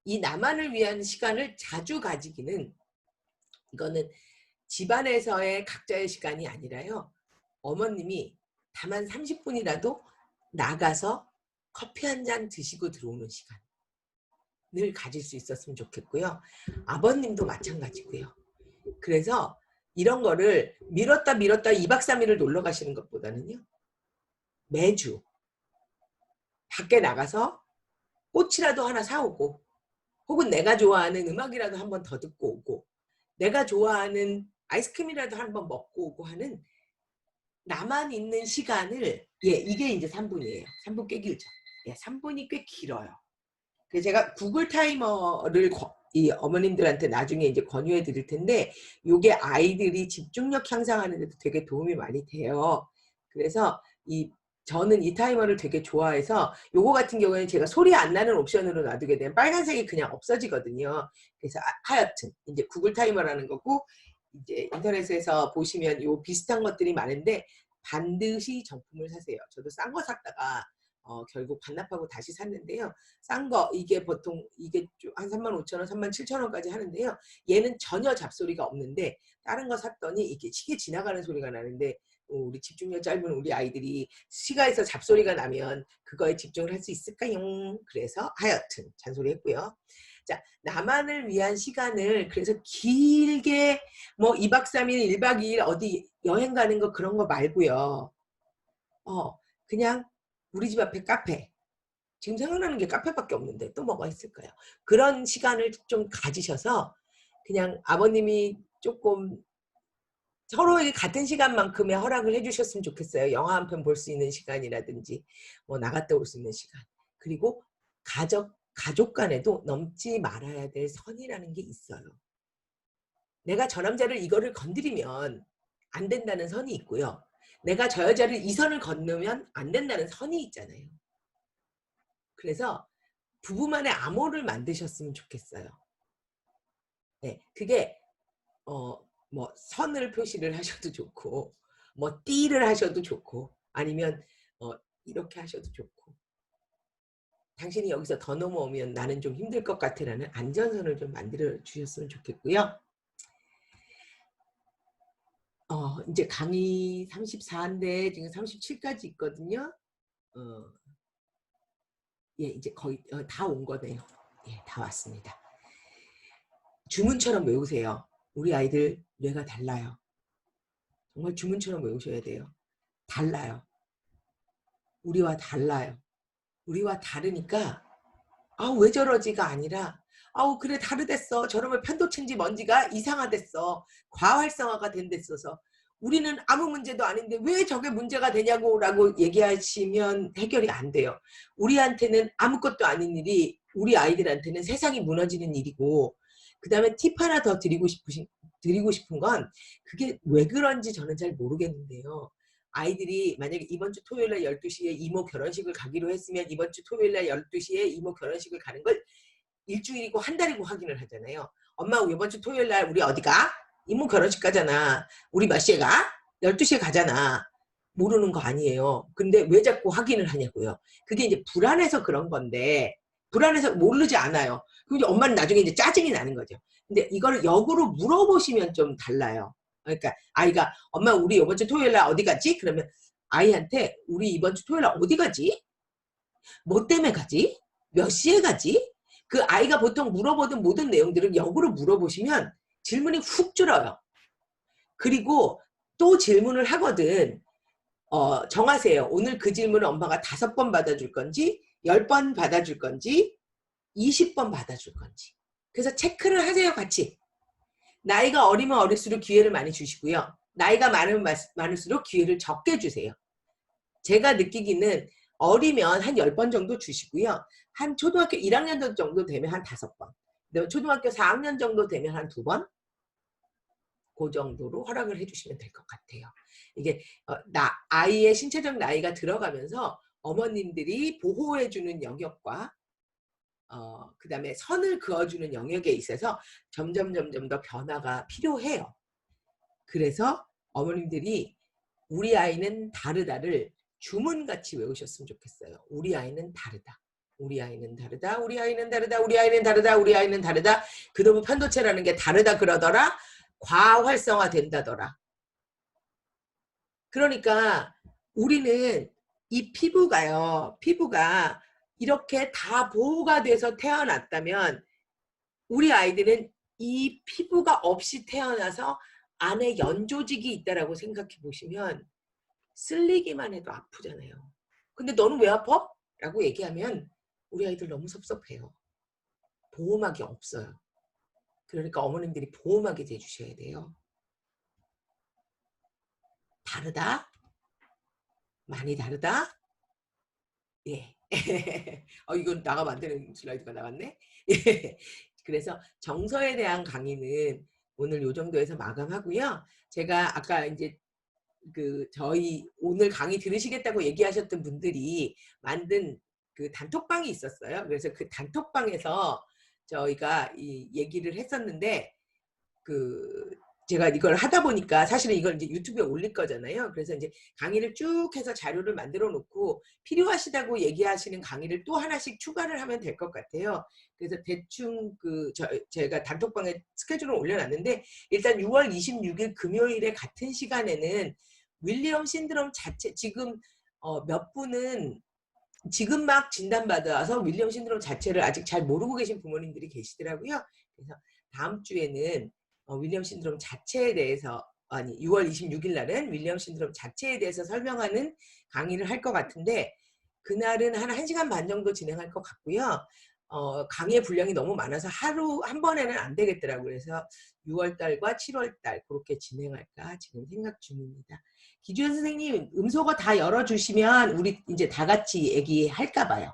이 나만을 위한 시간을 자주 가지기는 이거는 집안에서의 각자의 시간이 아니라요. 어머님이 다만 30분이라도 나가서 커피 한 잔 드시고 들어오는 시간을 가질 수 있었으면 좋겠고요. 아버님도 마찬가지고요. 그래서 이런 거를 미뤘다 2박 3일을 놀러 가시는 것보다는요. 매주 밖에 나가서 꽃이라도 하나 사오고 혹은 내가 좋아하는 음악이라도 한 번 더 듣고 오고 내가 좋아하는 아이스크림이라도 한 번 먹고 오고 하는 나만 있는 시간을 이게 이제 3분이에요. 3분 꽤 길죠. 3분이 꽤 길어요. 그래서 제가 구글 타이머를 이 어머님들한테 나중에 이제 권유해 드릴 텐데 요게 아이들이 집중력 향상하는 데도 되게 도움이 많이 돼요. 그래서 저는 이 타이머를 되게 좋아해서 요거 같은 경우에는 제가 소리 안 나는 옵션으로 놔두게 되면 빨간색이 그냥 없어지거든요. 그래서 하여튼 이제 구글 타이머라는 거고 이제 인터넷에서 보시면 요 비슷한 것들이 많은데 반드시 정품을 사세요. 저도 싼 거 샀다가 결국 반납하고 다시 샀는데요. 싼 거 이게 보통 이게 한 35,000원, 37,000원까지 하는데요. 얘는 전혀 잡소리가 없는데 다른 거 샀더니 이게 시계 지나가는 소리가 나는데 우리 집중력 짧은 우리 아이들이 시가에서 잡소리가 나면 그거에 집중을 할 수 있을까요? 그래서 하여튼 잔소리했고요. 자, 나만을 위한 시간을 그래서 길게 뭐 2박 3일, 1박 2일 어디 여행 가는 거 그런 거 말고요. 그냥 우리 집 앞에 카페. 지금 생각나는 게 카페밖에 없는데 또 뭐가 있을까요? 그런 시간을 좀 가지셔서 그냥 아버님이 조금 서로에게 같은 시간만큼의 허락을 해주셨으면 좋겠어요. 영화 한 편 볼 수 있는 시간이라든지 뭐 나갔다 올 수 있는 시간. 그리고 가족 간에도 넘지 말아야 될 선이라는 게 있어요. 내가 저 남자를 이거를 건드리면 안 된다는 선이 있고요. 내가 저 여자를 이 선을 건너면 안 된다는 선이 있잖아요. 그래서 부부만의 암호를 만드셨으면 좋겠어요. 네, 그게 뭐 선을 표시를 하셔도 좋고 뭐 띠를 하셔도 좋고 아니면 이렇게 하셔도 좋고 당신이 여기서 더 넘어오면 나는 좀 힘들 것 같아라는 안전선을 좀 만들어 주셨으면 좋겠고요. 이제 강의 34인데 지금 37까지 있거든요. 예, 이제 거의 다 온 거네요. 예, 다 왔습니다. 주문처럼 외우세요. 우리 아이들 뇌가 달라요. 정말 주문처럼 외우셔야 돼요. 달라요. 우리와 달라요. 우리와 다르니까 왜 저러지가 아니라 그래 다르댔어. 저러면 편도체인지 뭔지가 이상화됐어. 과활성화가 된댔어서 우리는 아무 문제도 아닌데 왜 저게 문제가 되냐고 라고 얘기하시면 해결이 안 돼요. 우리한테는 아무것도 아닌 일이 우리 아이들한테는 세상이 무너지는 일이고, 그 다음에 팁 하나 더 드리고 싶은 건 그게 왜 그런지 저는 잘 모르겠는데요. 아이들이 만약에 이번 주 토요일날 12시에 이모 결혼식을 가기로 했으면 이번 주 토요일날 12시에 이모 결혼식을 가는 걸 일주일이고 한 달이고 확인을 하잖아요. 엄마 이번 주 토요일날 우리 어디 가? 이모 결혼식 가잖아. 우리 몇 시에 가? 12시에 가잖아. 모르는 거 아니에요. 근데 왜 자꾸 확인을 하냐고요. 그게 이제 불안해서 그런 건데, 불안해서 모르지 않아요. 그럼 이제 엄마는 나중에 이제 짜증이 나는 거죠. 근데 이거를 역으로 물어보시면 좀 달라요. 그러니까 아이가 엄마 우리 이번 주 토요일날 어디 가지? 그러면 아이한테 우리 이번 주 토요일날 어디 가지? 뭐 때문에 가지? 몇 시에 가지? 그 아이가 보통 물어보던 모든 내용들을 역으로 물어보시면 질문이 훅 줄어요. 그리고 또 질문을 하거든. 정하세요. 오늘 그 질문을 엄마가 5번 받아줄 건지 10번 받아줄 건지 20번 받아줄 건지. 그래서 체크를 하세요. 같이. 나이가 어리면 어릴수록 기회를 많이 주시고요. 나이가 많으면 많을수록 기회를 적게 주세요. 제가 느끼기는 어리면 한 10번 정도 주시고요. 한 초등학교 1학년 정도 되면 한 5번. 그다음에 초등학교 4학년 정도 되면 한 2번. 그 정도로 허락을 해주시면 될 것 같아요. 이게 아이의 신체적 나이가 들어가면서 어머님들이 보호해주는 영역과 그 다음에 선을 그어주는 영역에 있어서 점점 더 변화가 필요해요. 그래서 어머님들이 우리 아이는 다르다를 주문같이 외우셨으면 좋겠어요. 우리 아이는 다르다. 우리 아이는 다르다. 우리 아이는 다르다. 우리 아이는 다르다. 우리 아이는 다르다. 그놈의 편도체라는 게 다르다 그러더라. 과활성화 된다더라. 그러니까 우리는 이 피부가 이렇게 다 보호가 돼서 태어났다면 우리 아이들은 이 피부가 없이 태어나서 안에 연조직이 있다라고 생각해 보시면 쓸리기만 해도 아프잖아요. 근데 너는 왜 아파? 라고 얘기하면 우리 아이들 너무 섭섭해요. 보호막이 없어요. 그러니까 어머님들이 보호막이 돼주셔야 돼요. 다르다? 많이 다르다? 예. 이건 나가면 안 되는 슬라이드가 나갔네. 예. 그래서 정서에 대한 강의는 오늘 요 정도에서 마감하고요. 제가 아까 이제 저희 오늘 강의 들으시겠다고 얘기하셨던 분들이 만든 그 단톡방이 있었어요. 그래서 그 단톡방에서 저희가 이 얘기를 했었는데 제가 이걸 하다 보니까 사실은 이걸 이제 유튜브에 올릴 거잖아요. 그래서 이제 강의를 쭉 해서 자료를 만들어 놓고 필요하시다고 얘기하시는 강의를 또 하나씩 추가를 하면 될 것 같아요. 그래서 대충 제가 단톡방에 스케줄을 올려놨는데 일단 6월 26일 금요일에 같은 시간에는 윌리엄 신드롬 자체 지금 몇 분은 지금 막 진단받아서 윌리엄 신드롬 자체를 아직 잘 모르고 계신 부모님들이 계시더라고요. 그래서 다음 주에는 윌리엄 신드롬 자체에 대해서 6월 26일 날은 윌리엄 신드롬 자체에 대해서 설명하는 강의를 할 것 같은데 그날은 한 1시간 반 정도 진행할 것 같고요. 강의의 분량이 너무 많아서 하루 한 번에는 안 되겠더라고요. 그래서 6월달과 7월달 그렇게 진행할까 지금 생각 중입니다. 기주연 선생님 음소거 다 열어주시면 우리 이제 다 같이 얘기할까 봐요.